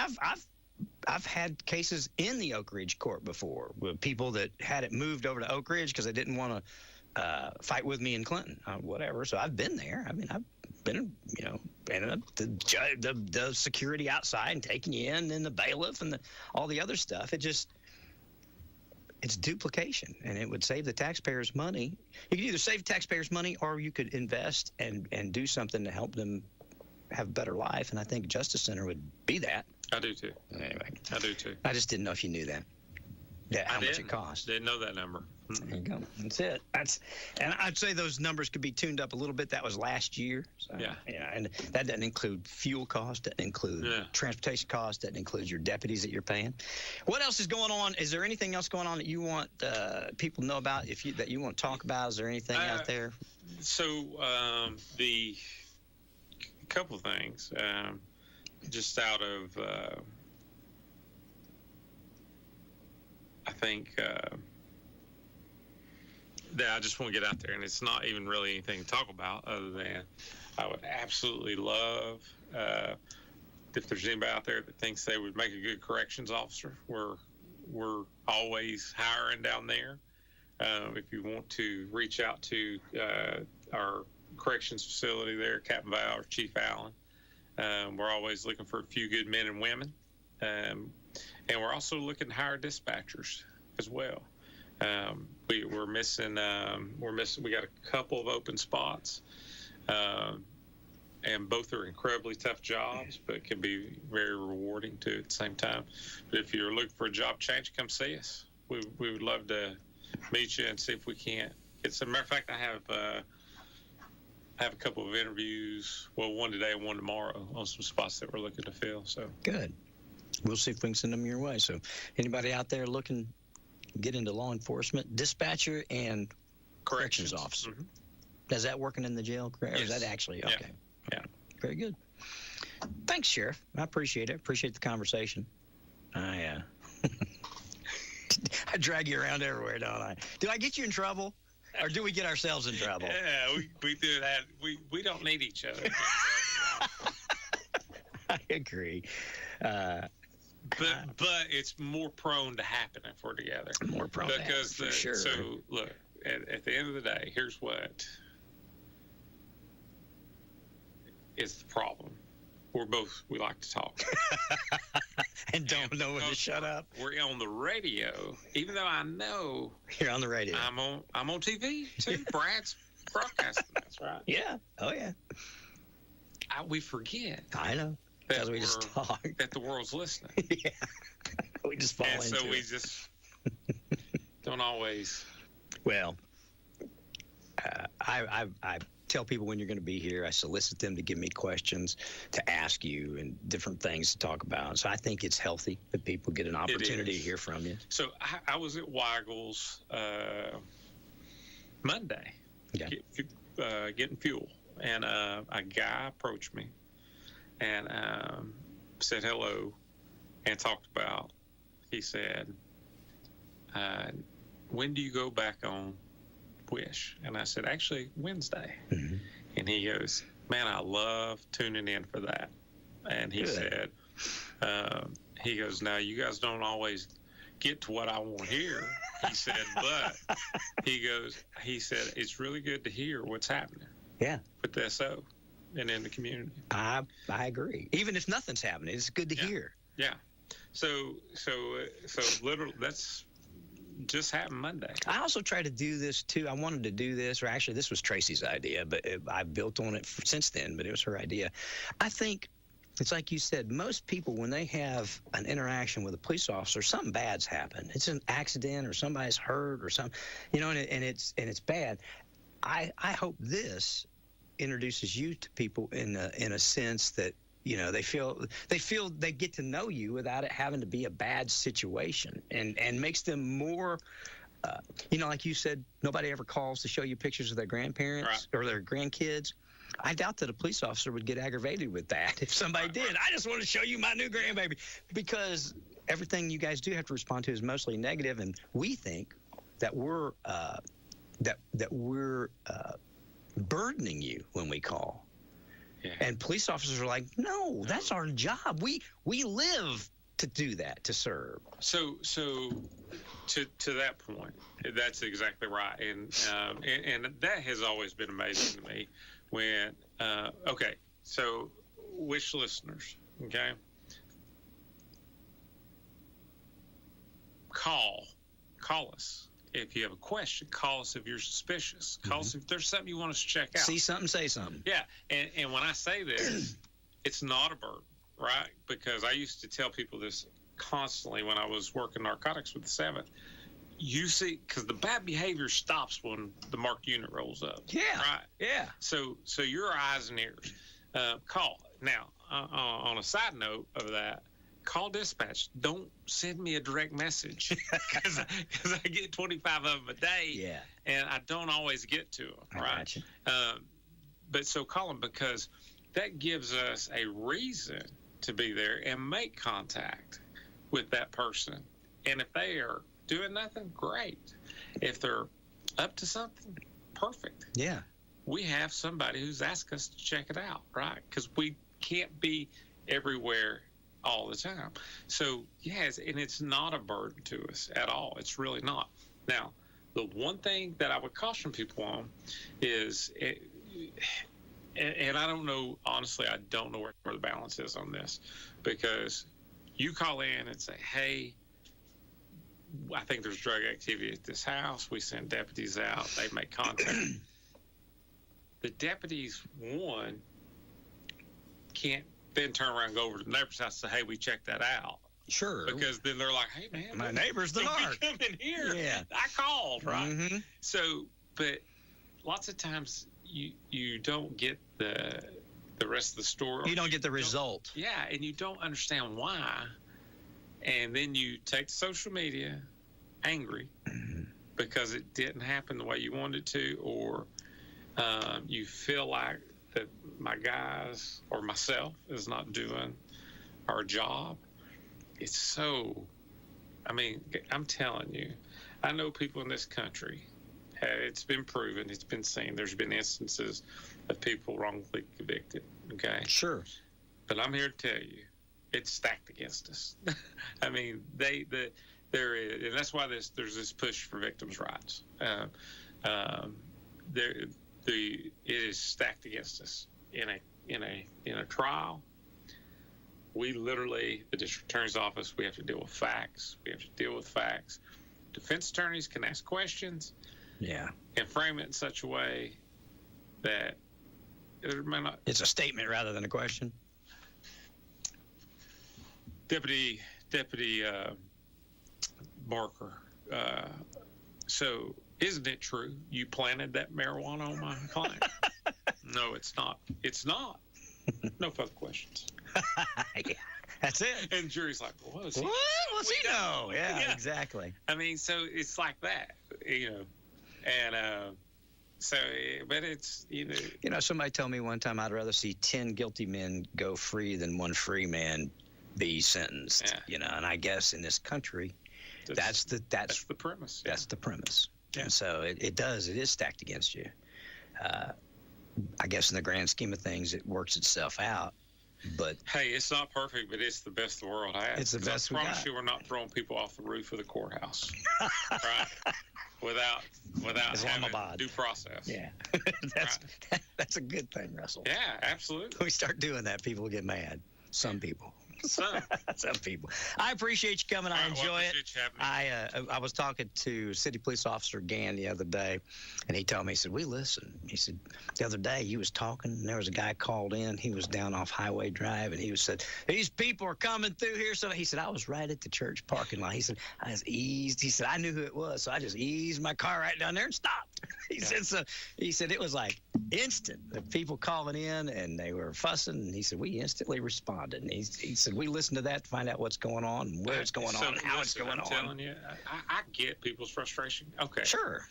I've had cases in the Oak Ridge court before with people that had it moved over to Oak Ridge because they didn't want to fight with me in Clinton, whatever. So I've been there. I mean, I've been, and the security outside and taking you in, and the bailiff and all the other stuff. It's duplication, and it would save the taxpayers money. You could either save taxpayers money, or you could invest and do something to help them have a better life. And I think Justice Center would be that. I do too. Anyway, I do too. I just didn't know if you knew that. How much it cost. Didn't know that number. There you go. That's it. And I'd say those numbers could be tuned up a little bit. That was last year. So, yeah. And that doesn't include fuel cost. Doesn't include transportation cost. Doesn't include your deputies that you're paying. What else is going on? Is there anything else going on that you want people to know about? That you want to talk about? Is there anything out there? So the couple of things, just out of I think that I just want to get out there, and it's not even really anything to talk about other than I would absolutely love if there's anybody out there that thinks they would make a good corrections officer. We're always hiring down there. If you want to reach out to our corrections facility there, Captain Val or Chief Allen, we're always looking for a few good men and women. And we're also looking to hire dispatchers as well. We're missing. We got a couple of open spots, and both are incredibly tough jobs, but can be very rewarding too at the same time. But if you're looking for a job change, come see us. We would love to meet you and see if we can't. As a matter of fact, I have a couple of interviews. Well, one today and one tomorrow on some spots that we're looking to fill. So good. We'll see if we can send them your way. So anybody out there looking to get into law enforcement, dispatcher and corrections officer. Mm-hmm. Is that working in the jail? Yes. Or is that actually? Okay. Yeah. Very good. Thanks, Sheriff. I appreciate it. Appreciate the conversation. I drag you around everywhere, don't I? Do I get you in trouble? Or do we get ourselves in trouble? Yeah, we do that. We don't need each other. I agree. But it's more prone to happen if we're together. More prone to happen, for sure. So, look, at the end of the day, here's what is the problem. We like to talk. And don't know when to shut up. We're on the radio, even though I know you're on the radio. I'm on TV too. Brad's broadcasting. That's right. Yeah. Oh yeah. We forget. I know. Because we just talk. That the world's listening. Yeah. We just fall into it. So we just don't always. Well, I tell people when you're going to be here. I solicit them to give me questions, to ask you, and different things to talk about. So I think it's healthy that people get an opportunity to hear from you. So I was at Weigel's Monday, getting fuel, and a guy approached me and said hello and talked about. He said, when do you go back on WYSH? And I said, actually, Wednesday. Mm-hmm. And he goes, man, I love tuning in for that. And he said, he goes, now, you guys don't always get to what I want to hear. He said, but he said, it's really good to hear what's happening. Yeah. With the SO and in the community. I agree. Even if nothing's happening, it's good to hear. Yeah. So literally, that's just happened Monday. I also try to do this too. I wanted to do this, or actually, this was Tracy's idea, but I built on it since then. But it was her idea. I think it's like you said. Most people, when they have an interaction with a police officer, something bad's happened. It's an accident, or somebody's hurt, or something. And it's bad. I hope this introduces you to people in a sense that. They feel they get to know you without it having to be a bad situation, and makes them more, like you said, nobody ever calls to show you pictures of their grandparents or their grandkids. I doubt that a police officer would get aggravated with that if somebody did. I just want to show you my new grandbaby, because everything you guys do have to respond to is mostly negative, and we think that we're burdening you when we call. Yeah. And police officers are like, no, that's our job. We live to do that, to serve. So to that point, that's exactly right. And that has always been amazing to me when, so WYSH listeners, okay, call us. If you have a question, call us if you're suspicious. Call us if there's something you want us to check out. See something, say something. Yeah, and when I say this, it's not a burden, right? Because I used to tell people this constantly when I was working narcotics with the 7th. You see, because the bad behavior stops when the marked unit rolls up. Yeah. Right? Yeah. So your eyes and ears. Call. Now, on a side note of that, call dispatch. Don't send me a direct message because I get 25 of them a day, and I don't always get to them. Right? Gotcha. But so call them, because that gives us a reason to be there and make contact with that person. And if they are doing nothing, great. If they're up to something, perfect. Yeah. We have somebody who's asked us to check it out, right? Because we can't be everywhere all the time. So, yes, and it's not a burden to us at all. It's really not. Now, the one thing that I would caution people on is, and I don't know, honestly, I don't know where the balance is on this, because you call in and say, hey, I think there's drug activity at this house. We send deputies out. They make contact. The deputies, one, can't then turn around and go over to the neighbor's house and say, hey, we checked that out. Sure. Because then they're like, hey, man, my neighbor's the narc. Come in here. Yeah. I called, right? Mm-hmm. So, but lots of times you don't get the rest of the story. You don't get the result. Yeah, and you don't understand why. And then you take to social media angry because it didn't happen the way you wanted it to, or you feel like that my guys or myself is not doing our job. It's so, I mean, I'm telling you, I know people in this country, it's been proven, it's been seen, there's been instances of people wrongfully convicted, okay? Sure. But I'm here to tell you, it's stacked against us. I mean, there is, and that's why there's this push for victims' rights. It is stacked against us in a trial. We literally, the district attorney's office, we have to deal with facts. Defense attorneys can ask questions. Yeah. And frame it in such a way that it may not. It's a statement rather than a question. Deputy Barker So isn't it true you planted that marijuana on my client? No, it's not. It's not. No further questions. Yeah, that's it. And the jury's like, what? What's he know? Yeah, exactly. I mean, so it's like that, and so, but it's, somebody told me one time I'd rather see 10 guilty men go free than one free man be sentenced. Yeah. And I guess in this country, that's the premise. That's the premise. Yeah. And so it is stacked against you. I guess in the grand scheme of things, it works itself out. But hey, it's not perfect, but it's the best the world has. It's the best I we promise got. you, we're not throwing people off the roof of the courthouse, right? Without having due process. Yeah, that's a good thing, Russell. Yeah, absolutely. When we start doing that, people will get mad. Some people. Some people. I appreciate you coming. I enjoy it. I was talking to City Police Officer Gann the other day, and he told me, he said, we listen. He said, the other day you was talking, and there was a guy called in. He was down off Highway Drive, and he said, these people are coming through here. So he said, I was right at the church parking lot. He said, I just eased. He said, I knew who it was, so I just eased my car right down there and stopped. He said it was like instant. The people calling in, and they were fussing, and he said, we instantly responded. And he said, we listened to that to find out what's going on, and where it's going on, and how it's going on. I'm telling you, I get people's frustration. Okay. Sure.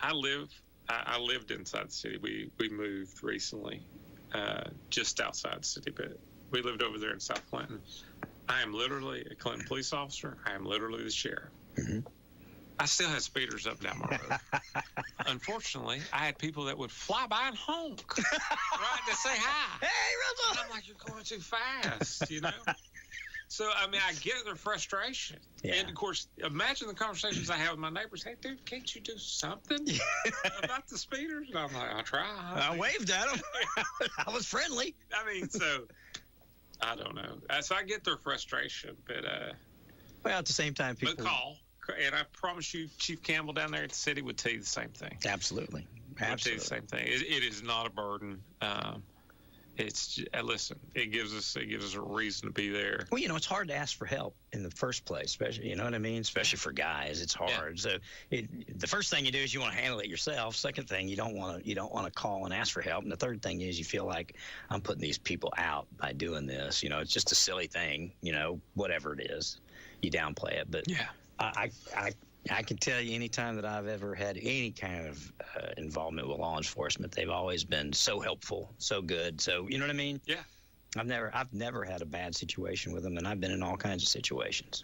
I lived inside the city. We moved recently, just outside the city, but we lived over there in South Clinton. I am literally a Clinton police officer. I am literally the sheriff. Mm-hmm. I still had speeders up down my road. Unfortunately, I had people that would fly by and honk, right, to say hi. Hey, Russell! And I'm like, you're going too fast, So, I mean, I get their frustration. Yeah. And, of course, imagine the conversations I have with my neighbors. Hey, dude, can't you do something about the speeders? And I'm like, I tried. I waved at them. I was friendly. I mean, so, I don't know. So I get their frustration, but... well, at the same time, people... But call. And I promise you, Chief Campbell down there at the city would tell you the same thing. Absolutely. Would tell you the same thing. It is not a burden. It's listen. It gives us a reason to be there. Well, it's hard to ask for help in the first place, especially, you know what I mean? Especially for guys, it's hard. Yeah. So the first thing you do is you want to handle it yourself. Second thing, you don't want to call and ask for help. And the third thing is you feel like I'm putting these people out by doing this. It's just a silly thing. Whatever it is, you downplay it. But yeah. I can tell you, anytime that I've ever had any kind of involvement with law enforcement, they've always been so helpful, so good. So, you know what I mean? Yeah. I've never had a bad situation with them, and I've been in all kinds of situations.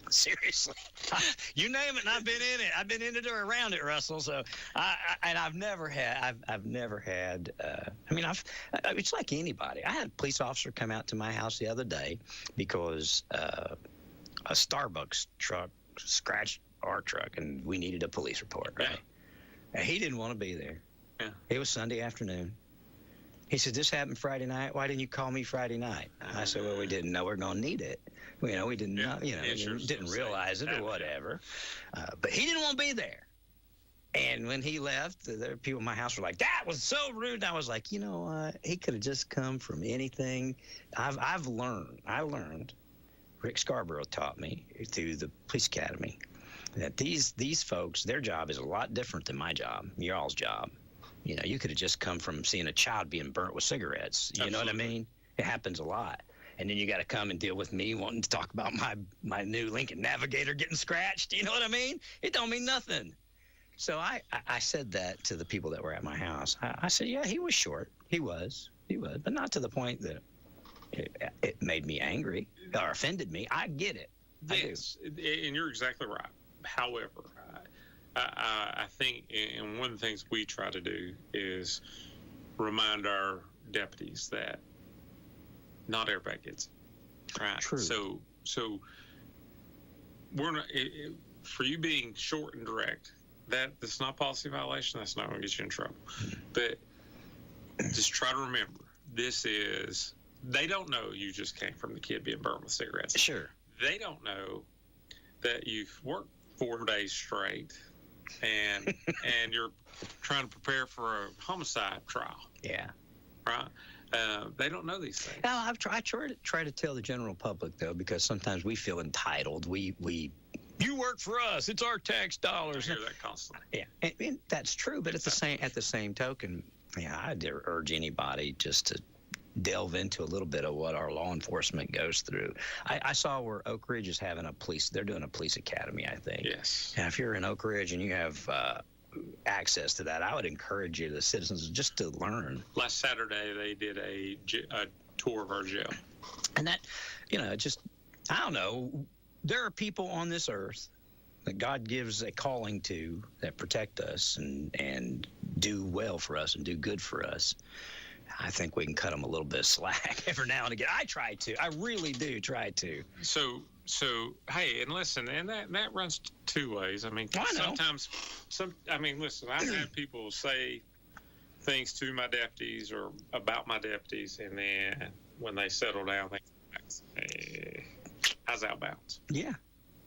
Seriously, you name it, and I've been in it. I've been in it or around it, Russell. So, I've never had. It's like anybody. I had a police officer come out to my house the other day because a Starbucks truck scratched our truck, and we needed a police report, right? Yeah. And he didn't want to be there. Yeah. It was Sunday afternoon. He said, this happened Friday night. Why didn't you call me Friday night? I said, well, we didn't know we were going to need it. We didn't know, didn't realize it or whatever. But he didn't want to be there. And when he left, the people in my house were like, that was so rude. And I was like, he could have just come from anything. I learned, Rick Scarborough taught me through the police academy, that these folks, their job is a lot different than my job, y'all's job. You could have just come from seeing a child being burnt with cigarettes. You know what I mean? It happens a lot. And then you got to come and deal with me wanting to talk about my new Lincoln Navigator getting scratched. You know what I mean? It don't mean nothing. So I said that to the people that were at my house. I said, yeah, he was short. He was, but not to the point that it made me angry or offended me. I get it. Yes, and you're exactly right. However, I think, and one of the things we try to do is remind our deputies that not everybody gets it. Right. True. So we're not, for you being short and direct, that's not a policy violation. That's not going to get you in trouble. But just try to remember, they don't know you just came from the kid being burnt with cigarettes. Sure. They don't know that you've worked 4 days straight and you're trying to prepare for a homicide trial. Yeah. Right? They don't know these things. Now, I try to tell the general public, though, because sometimes we feel entitled. We You work for us. It's our tax dollars. I hear that constantly. Yeah, and that's true. But at the same token, yeah, I'd urge anybody just to delve into a little bit of what our law enforcement goes through. I saw where Oak Ridge is having they're doing a police academy, I think. Yes. And if you're in Oak Ridge and you have access to that, I would encourage you, the citizens, just to learn. Last Saturday, they did a tour of our jail. And that, I don't know, there are people on this earth that God gives a calling to that protect us and do well for us and do good for us. I think we can cut them a little bit of slack every now and again. I really do try to. So hey, and listen, and that runs two ways. I mean, sometimes, listen, I've had people say things to my deputies or about my deputies, and then when they settle down, they say, how's outbounds? Yeah.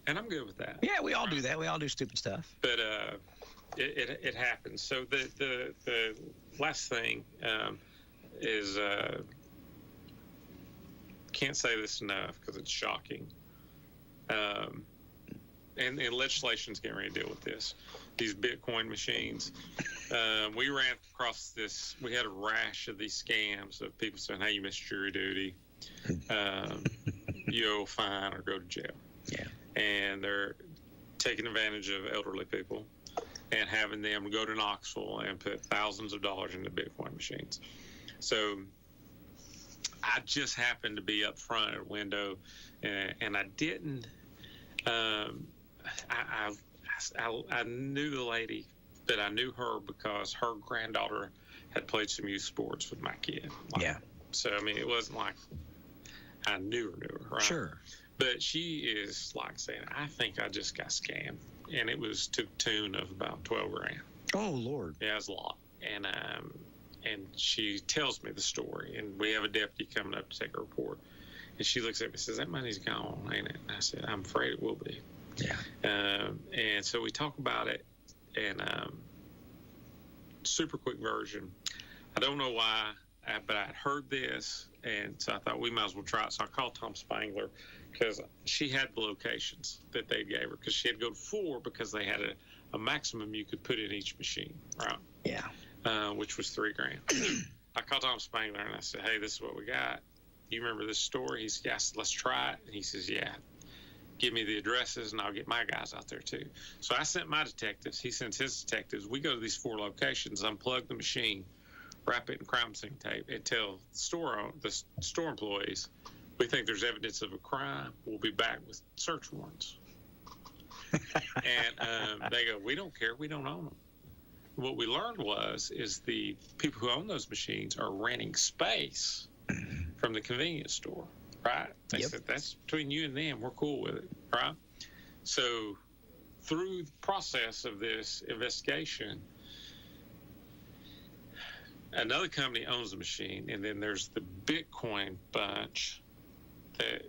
And I'm good with that. Yeah, we all do that. We all do stupid stuff. But it happens. So the last thing is can't say this enough because it's shocking. And legislation's getting ready to deal with this. These Bitcoin machines. We ran across this. We had a rash of these scams of people saying, "Hey, you missed jury duty. You owe a fine or go to jail." Yeah. And they're taking advantage of elderly people and having them go to Knoxville and put thousands of dollars into Bitcoin machines. So I just happened to be up front at a window, and I didn't. I knew the lady, but I knew her because her granddaughter had played some youth sports with my kid. Yeah. So I mean, it wasn't like I knew her, right? Sure. But she is like saying, "I think I just got scammed," and it was to the tune of about $12,000. Oh Lord. Yeah, it's a lot. And she tells me the story, and we have a deputy coming up to take a report. And she looks at me and says, "That money's gone, ain't it?" And I said, "I'm afraid it will be." Yeah. And so we talk about it, and super quick version. I don't know why, but I'd heard this, and so I thought we might as well try it. So I called Tom Spangler because she had the locations that they gave her, because she had to go to 4 because they had a maximum you could put in each machine, right? Yeah. Which was $3,000. I called Tom Spangler and I said, "Hey, this is what we got. You remember this story?" He said, "Yes, let's try it." And he says, "Yeah, give me the addresses and I'll get my guys out there too." So I sent my detectives. He sends his detectives. We go to these 4 locations, unplug the machine, wrap it in crime scene tape, and tell the store employees, "We think there's evidence of a crime. We'll be back with search warrants." And they go, "We don't care. We don't own them." What we learned is the people who own those machines are renting space from the convenience store, right? They said, "That's between you and them. We're cool with it," right? So through the process of this investigation, another company owns the machine, and then there's the Bitcoin bunch that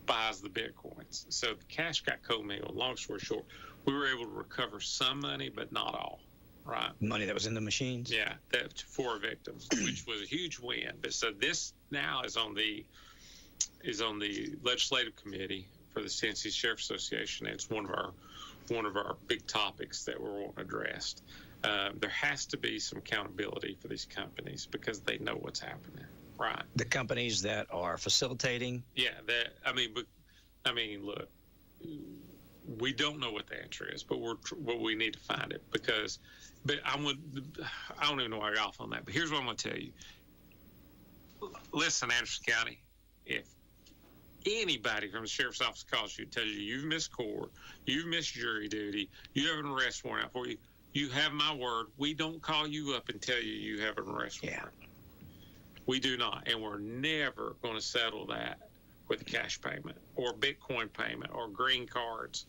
buys the Bitcoins. So the cash got commingled. Long story short, we were able to recover some money, but not all. Right. Money that was in the machines? Yeah, that for victims, which was a huge win. But so this now is on the legislative committee for the Tennessee Sheriff Association. It's one of our big topics that we're wanting addressed. There has to be some accountability for these companies because they know what's happening. Right. The companies that are facilitating? Yeah, look, we don't know what the answer is, but we need to find it but I don't even know why I got off on that, but here's what I'm going to tell you. Listen, Anderson County, if anybody from the sheriff's office calls you and tells you you've missed court, you've missed jury duty, you have an arrest warrant out for you, you have my word, we don't call you up and tell you have an arrest warrant. We do not, and we're never going to settle that with a cash payment or Bitcoin payment or green cards.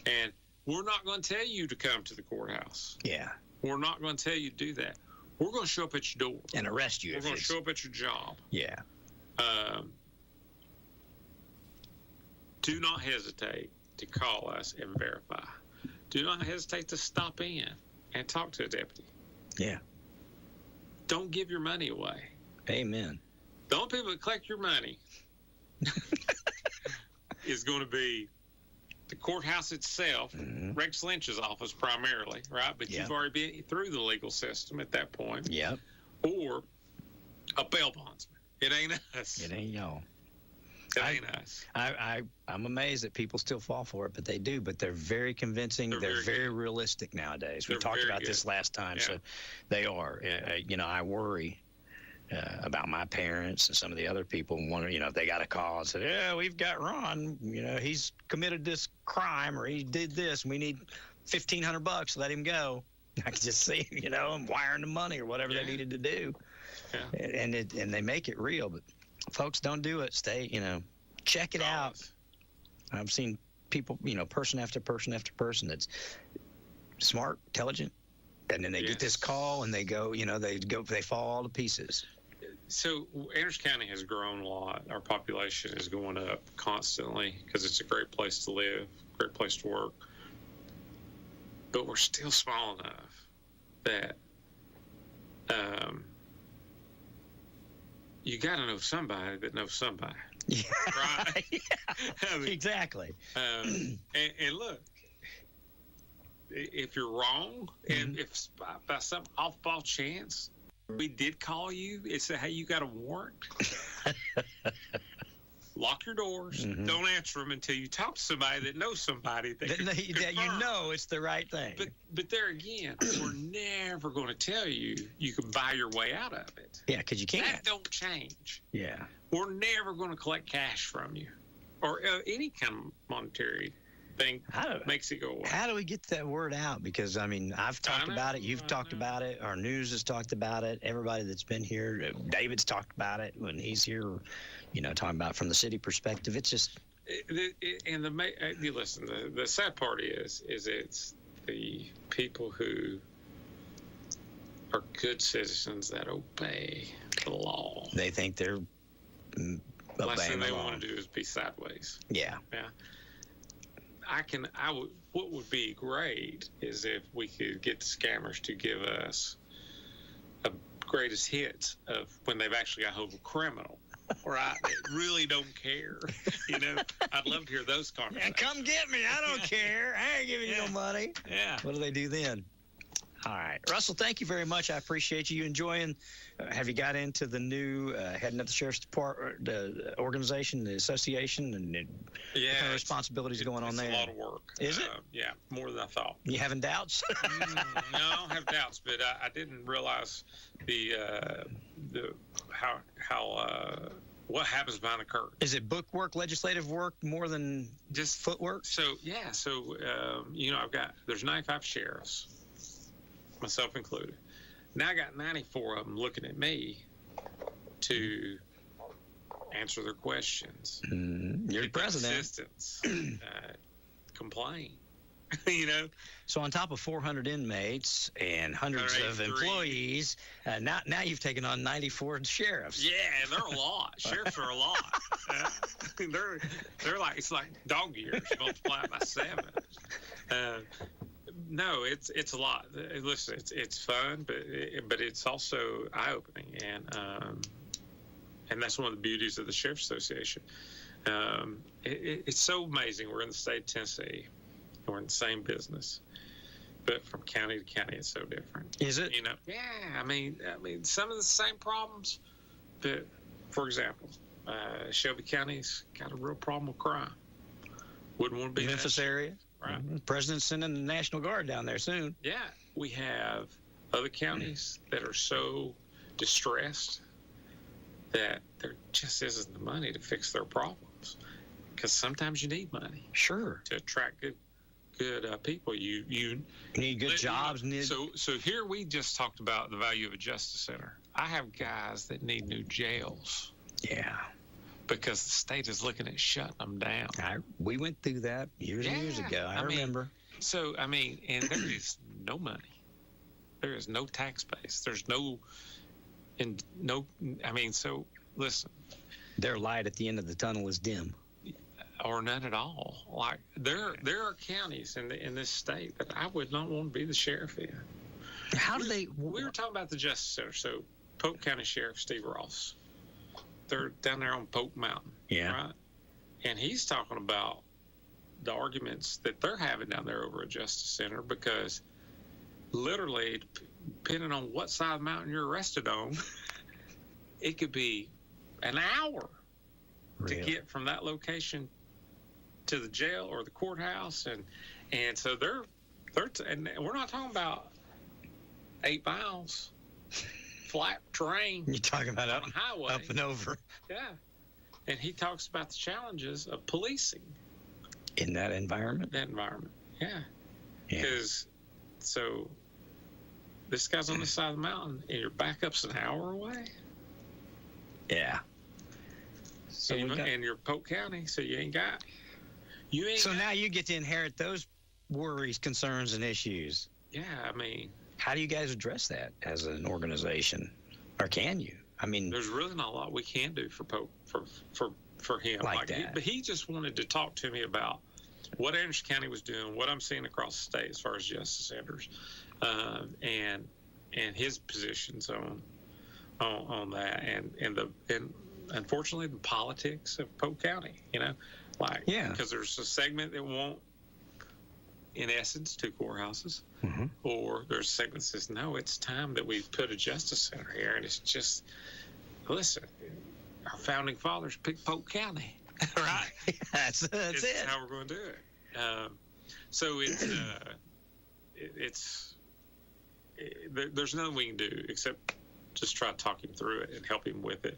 And we're not going to tell you to come to the courthouse. Yeah. We're not going to tell you to do that. We're going to show up at your door. And arrest you. We're going to show up at your job. Yeah. Do not hesitate to call us and verify. Do not hesitate to stop in and talk to a deputy. Yeah. Don't give your money away. Amen. The only people that collect your money is going to be the courthouse itself, Rex Lynch's office primarily, right? But you've already been through the legal system at that point. Yep. Or a bail bondsman. It ain't us. It ain't y'all. It ain't us. I'm amazed that people still fall for it, but they do. But they're very convincing. They're very realistic nowadays. We talked about this last time, so they are. I worry about my parents and some of the other people. Wonder, if they got a call and said, "Yeah, we've got Ron. He's committed this crime or he did this. And we need $1,500. Let him go." I could just see, them wiring the money or whatever they needed to do. Yeah. And they make it real, but folks, don't do it. Stay, check it out. I've seen people, person after person after person that's smart, intelligent, and then they get this call and they go, they fall all to pieces. So Anderson County has grown a lot. Our population is going up constantly because it's a great place to live, great place to work. But we're still small enough that you got to know somebody that knows somebody. Yeah. Right? Exactly. And look, if you're wrong, and if by some off-ball chance we did call you and say, "Hey, you got a warrant," lock your doors. Don't answer them until you talk to somebody that knows somebody that it's the right thing. But there again, we're never going to tell you can buy your way out of it. Yeah, because you can't. That don't change. Yeah. We're never going to collect cash from you or any kind of monetary thing makes it go away. How do we get that word out? Because, I've talked about it. You've talked about it. Our news has talked about it. Everybody that's been here, David's talked about it when he's here, talking about from the city perspective. It's just... You listen, the sad part is it's the people who are good citizens that obey the law. They think they're the last thing they want to do is be sideways. Yeah. What would be great is if we could get the scammers to give us a greatest hits of when they've actually got hold of a criminal. Right, they really don't care. I'd love to hear those conversations. Yeah, come get me. I don't care. I ain't giving you no money. Yeah. What do they do then? All right. Russell, thank you very much. I appreciate you enjoying. Have you got into the new heading up the Sheriff's Department, the organization, the association, and what kind of responsibilities going on there? It's a lot of work. Is it? Yeah, more than I thought. You having doubts? No, I don't have doubts, but I didn't realize what happens behind the curtain. Is it book work, legislative work, more than just footwork? There's 95 sheriffs, myself included. Now I got 94 of them looking at me to answer their questions. You're the president. Assistance, complain. So on top of 400 inmates and hundreds of employees, now you've taken on 94 sheriffs. Yeah, they're a lot. Sheriffs are a lot. They're like, it's like dog years multiplied by 7. No, it's a lot. Listen, it's fun, but it's also eye-opening, and that's one of the beauties of the Sheriff's Association. It's so amazing. We're in the state of Tennessee. We're in the same business, but from county to county, it's so different. Is it? Yeah. I mean, some of the same problems, but for example, Shelby County's got a real problem with crime. Wouldn't want to be Memphis area, right? President's sending the National Guard down there soon. Yeah, we have other counties that are so distressed that there just isn't the money to fix their problems. Because sometimes you need money, sure, to attract good people. You need good jobs. So here we just talked about the value of a justice center. I have guys that need new jails. Yeah. Because the state is looking at shutting them down. We went through that years and years ago. I remember. And there is no money. There is no tax base. There's so listen. Their light at the end of the tunnel is dim. Or none at all. Like there are counties in this state that I would not want to be the sheriff in. We were talking about the Justice Center. So Polk County Sheriff Steve Ross, they're down there on Polk Mountain. Yeah. Right. And he's talking about the arguments that they're having down there over at Justice Center, because literally, depending on what side of the mountain you're arrested on, it could be an hour to get from that location to the jail or the courthouse, and so they're and we're not talking about 8 miles flat terrain. You're talking about on a highway, up and over. Yeah, and he talks about the challenges of policing in that environment. Yeah, because so this guy's on the side of the mountain, and your backup's an hour away. Yeah. So and you're Polk County, so you ain't got. So now you get to inherit those worries, concerns, and issues. Yeah, I mean, how do you guys address that as an organization, or can you? I mean, there's really not a lot we can do for Polk for him like that. But he just wanted to talk to me about what Anderson County was doing, what I'm seeing across the state as far as justice centers, and his positions on that, and unfortunately the politics of Polk County, because there's a segment that won't, in essence, 2 courthouses, or there's a segment that says, no, it's time that we put a justice center here, and it's just, listen, our founding fathers picked Polk County, right? That's it. That's how we're going to do it. So there's nothing we can do except just try to talk him through it and help him with it.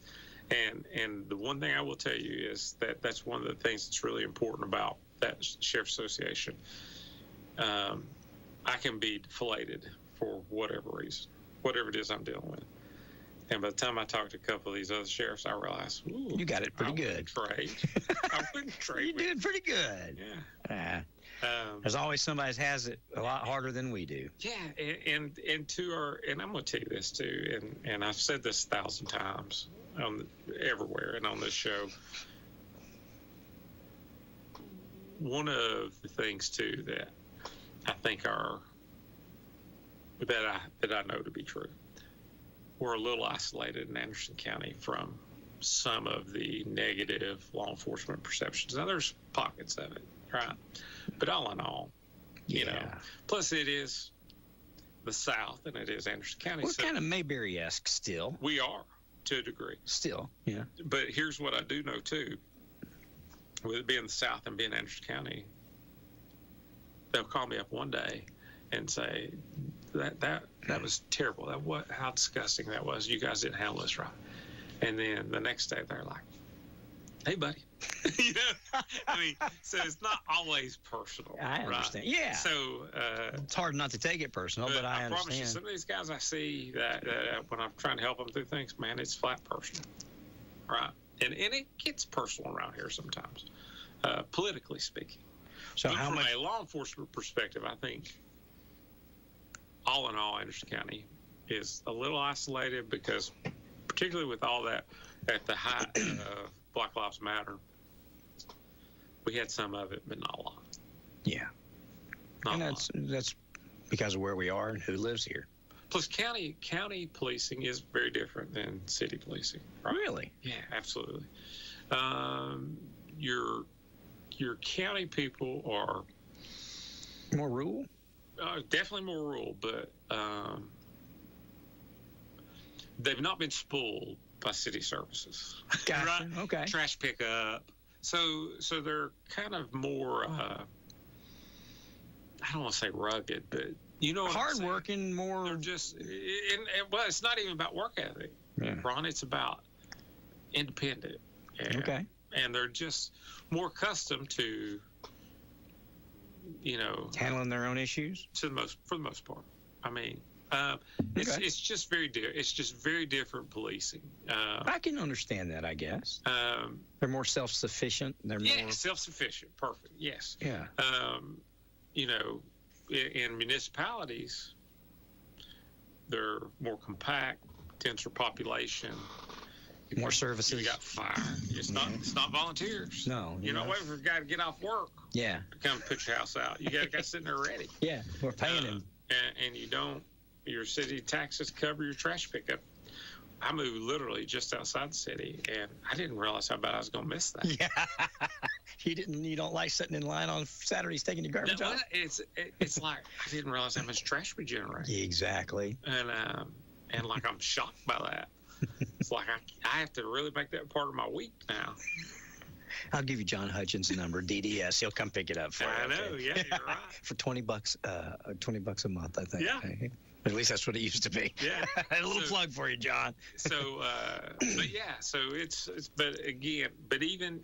And the one thing I will tell you is that that's one of the things that's really important about that Sheriff's Association. I can be deflated for whatever reason, whatever it is I'm dealing with. And by the time I talked to a couple of these other sheriffs, I realized, you got it pretty good. I wouldn't trade. You did pretty good. Yeah. There's always somebody that has it a lot harder than we do. Yeah, and I'm going to tell you this too, and I've said this 1,000 times everywhere and on this show. One of the things too that I think that I know to be true, we're a little isolated in Anderson County from some of the negative law enforcement perceptions. Now, there's pockets of it, right? But all in all, you know, plus it is the South and it is Anderson County. We're kind of Mayberry-esque still. We are, to a degree. Still, yeah. But here's what I do know, too. With it being the South and being Anderson County, they'll call me up one day and say, that was terrible. How disgusting that was. You guys didn't handle this right. And then the next day they're like, hey, buddy. You know, I mean, so it's not always personal. I understand. Right? Yeah. So it's hard not to take it personal, but I understand. I promise you, some of these guys I see that when I'm trying to help them through things, man, it's flat personal. Right. And it gets personal around here sometimes, politically speaking. So but from a law enforcement perspective, I think all in all, Anderson County is a little isolated because, particularly with all that at the height of Black Lives Matter, we had some of it, but not a lot. Yeah. And that's because of where we are and who lives here. Plus, county policing is very different than city policing. Right? Really? Yeah, absolutely. Your county people are more rural. Definitely more rural, but they've not been spoiled by city services. Gotcha. Right? Okay. Trash pickup. So they're kind of more. I don't want to say rugged, but you know, hardworking, more. They're just, well, it's not even about work ethic, Ron. It's about independent. And they're just more accustomed to, you know, handling their own issues. For the most part. I mean, it's just very It's just very different policing. I can understand that. I guess they're more self-sufficient. They're more self-sufficient. Perfect. Yes. Yeah. You know, in municipalities, they're more compact, denser population. More services. You got fire. It's not volunteers. No. You're not waiting for a guy to get off work. Yeah. To come put your house out. You got a guy sitting there ready. Yeah. We're paying him. And you don't. Your city taxes cover your trash pickup. I moved literally just outside the city, and I didn't realize how bad I was going to miss that. Yeah. You don't like sitting in line on Saturdays taking your garbage off? It's like I didn't realize how much trash we generate. Exactly. And like I'm shocked by that. It's like I have to really make that part of my week now. I'll give you John Hutchins' number, DDS. He'll come pick it up for you. I know, yeah, you're right. For $20 a month, I think. Yeah. At least that's what it used to be. Yeah. A little plug for you, John. So, but yeah, so it's but again, but even.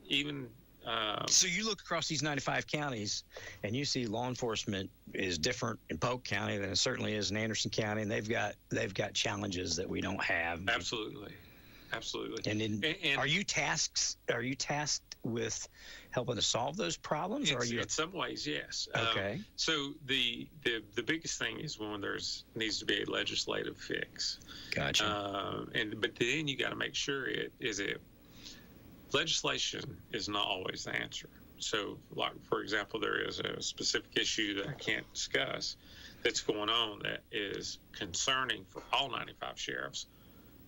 So you look across these 95 counties, and you see law enforcement is different in Polk County than it certainly is in Anderson County, and they've got challenges that we don't have. Absolutely. And are you tasked with helping to solve those problems, or are you? In some ways, yes. Okay. So the biggest thing is when needs to be a legislative fix. Gotcha. But then you got to make sure legislation is not always the answer. So, like, for example, there is a specific issue that I can't discuss that's going on that is concerning for all 95 sheriffs,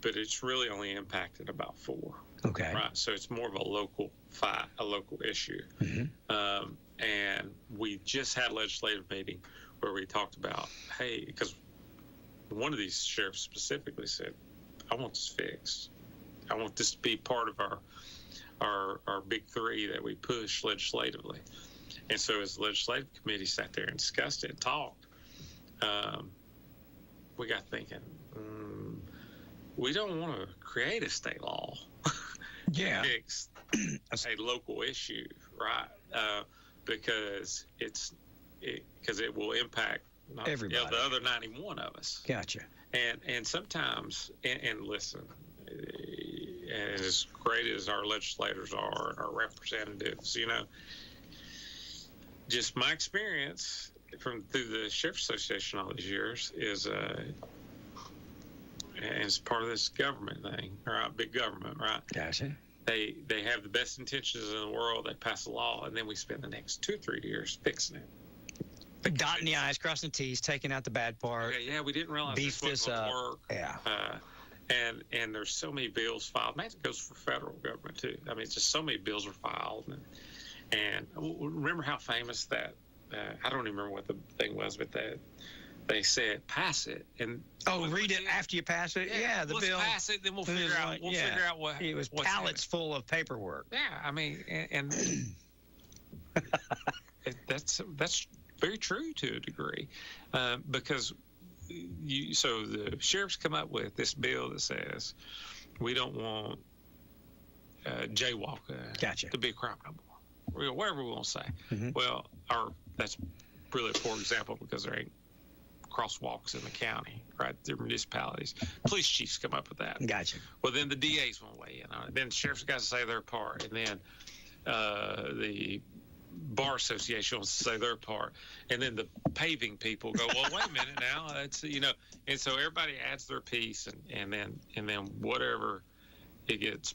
but it's really only impacted about 4. Okay. Right. So it's more of a local fight, a local issue. Mm-hmm. And we just had a legislative meeting where we talked about, hey, because one of these sheriffs specifically said, I want this fixed. I want this to be part of our big 3 that we push legislatively. And so as the legislative committee sat there and discussed it and talked, we got thinking, we don't want to create a state law to fix a local issue, right? Because it will impact everybody, the other 91 of us. Gotcha. And sometimes, and listen, and as great as our legislators are, our representatives, just my experience through the Sheriff's Association all these years is, and it's part of this government thing, right? Big government, right? Gotcha. They have the best intentions in the world. They pass a law, and then we spend the next 2 or 3 years fixing it. Dotting the I's, crossing the T's, taking out the bad part. Okay, yeah, we didn't realize beef this up. Work. Yeah. And there's so many bills filed. Maybe it goes for federal government too. I mean, it's just so many bills are filed. And remember how famous that? I don't even remember what the thing was, but they said pass it and read it after you pass it. Yeah, the let's bill. Pass it, then we'll figure out. We'll figure out what it was. Pallets full of paperwork. Yeah, I mean, and that's very true to a degree, because. So the sheriffs come up with this bill that says we don't want jaywalking to be a crime no more. Whatever we want to say. Mm-hmm. Well, that's really a poor example because there ain't crosswalks in the county, right? They're municipalities. Police chiefs come up with that. Gotcha. Well, then the DAs won't weigh in on it. Then the sheriff's got to say their part, and then the Bar Association wants to say their part, and then the paving people go, well, wait a minute now, that's and so everybody adds their piece, and then whatever it gets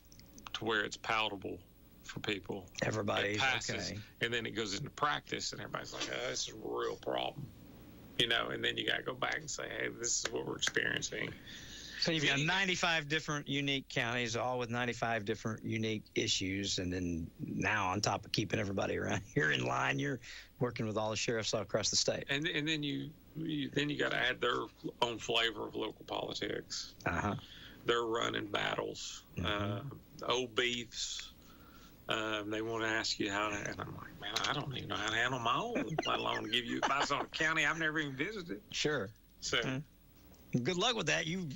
to where it's palatable for people, everybody passes, okay. And then it goes into practice, and everybody's like, oh, this is a real problem, and then you got to go back and say, hey, this is what we're experiencing. So you've got 95 different unique counties, all with 95 different unique issues, and then now on top of keeping everybody around here in line, you're working with all the sheriffs all across the state. And then you got to add their own flavor of local politics. Uh-huh. They're running battles, old beefs. They want to ask you how to, and I'm like, man, I don't even know how to handle my own, let alone give you advice on a county I've never even visited. Sure. So. Mm-hmm. Good luck with that. You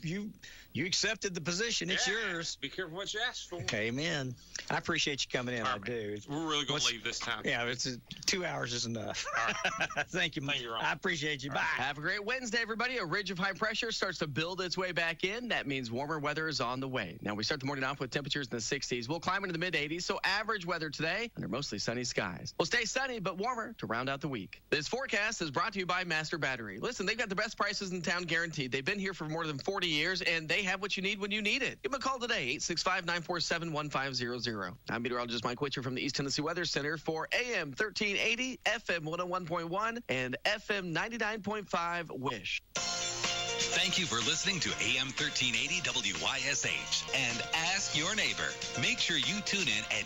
accepted the position. It's yours. Be careful what you ask for. Amen. I appreciate you coming in. All right, I do. We're really going to leave this time. Yeah, 2 hours is enough. All right. Thank you, Mike. I appreciate you. Bye. Have a great Wednesday, everybody. A ridge of high pressure starts to build its way back in. That means warmer weather is on the way. Now, we start the morning off with temperatures in the 60s. We'll climb into the mid-80s, so average weather today under mostly sunny skies. We'll stay sunny but warmer to round out the week. This forecast is brought to you by Master Battery. Listen, they've got the best prices in town guaranteed. They've been here for more than 40 years, and they have what you need when you need it. Give them a call today, 865-947-1500. I'm meteorologist Mike Witcher from the East Tennessee Weather Center for AM 1380, FM 101.1, and FM 99.5 WYSH. Thank you for listening to AM 1380 WYSH and Ask Your Neighbor. Make sure you tune in at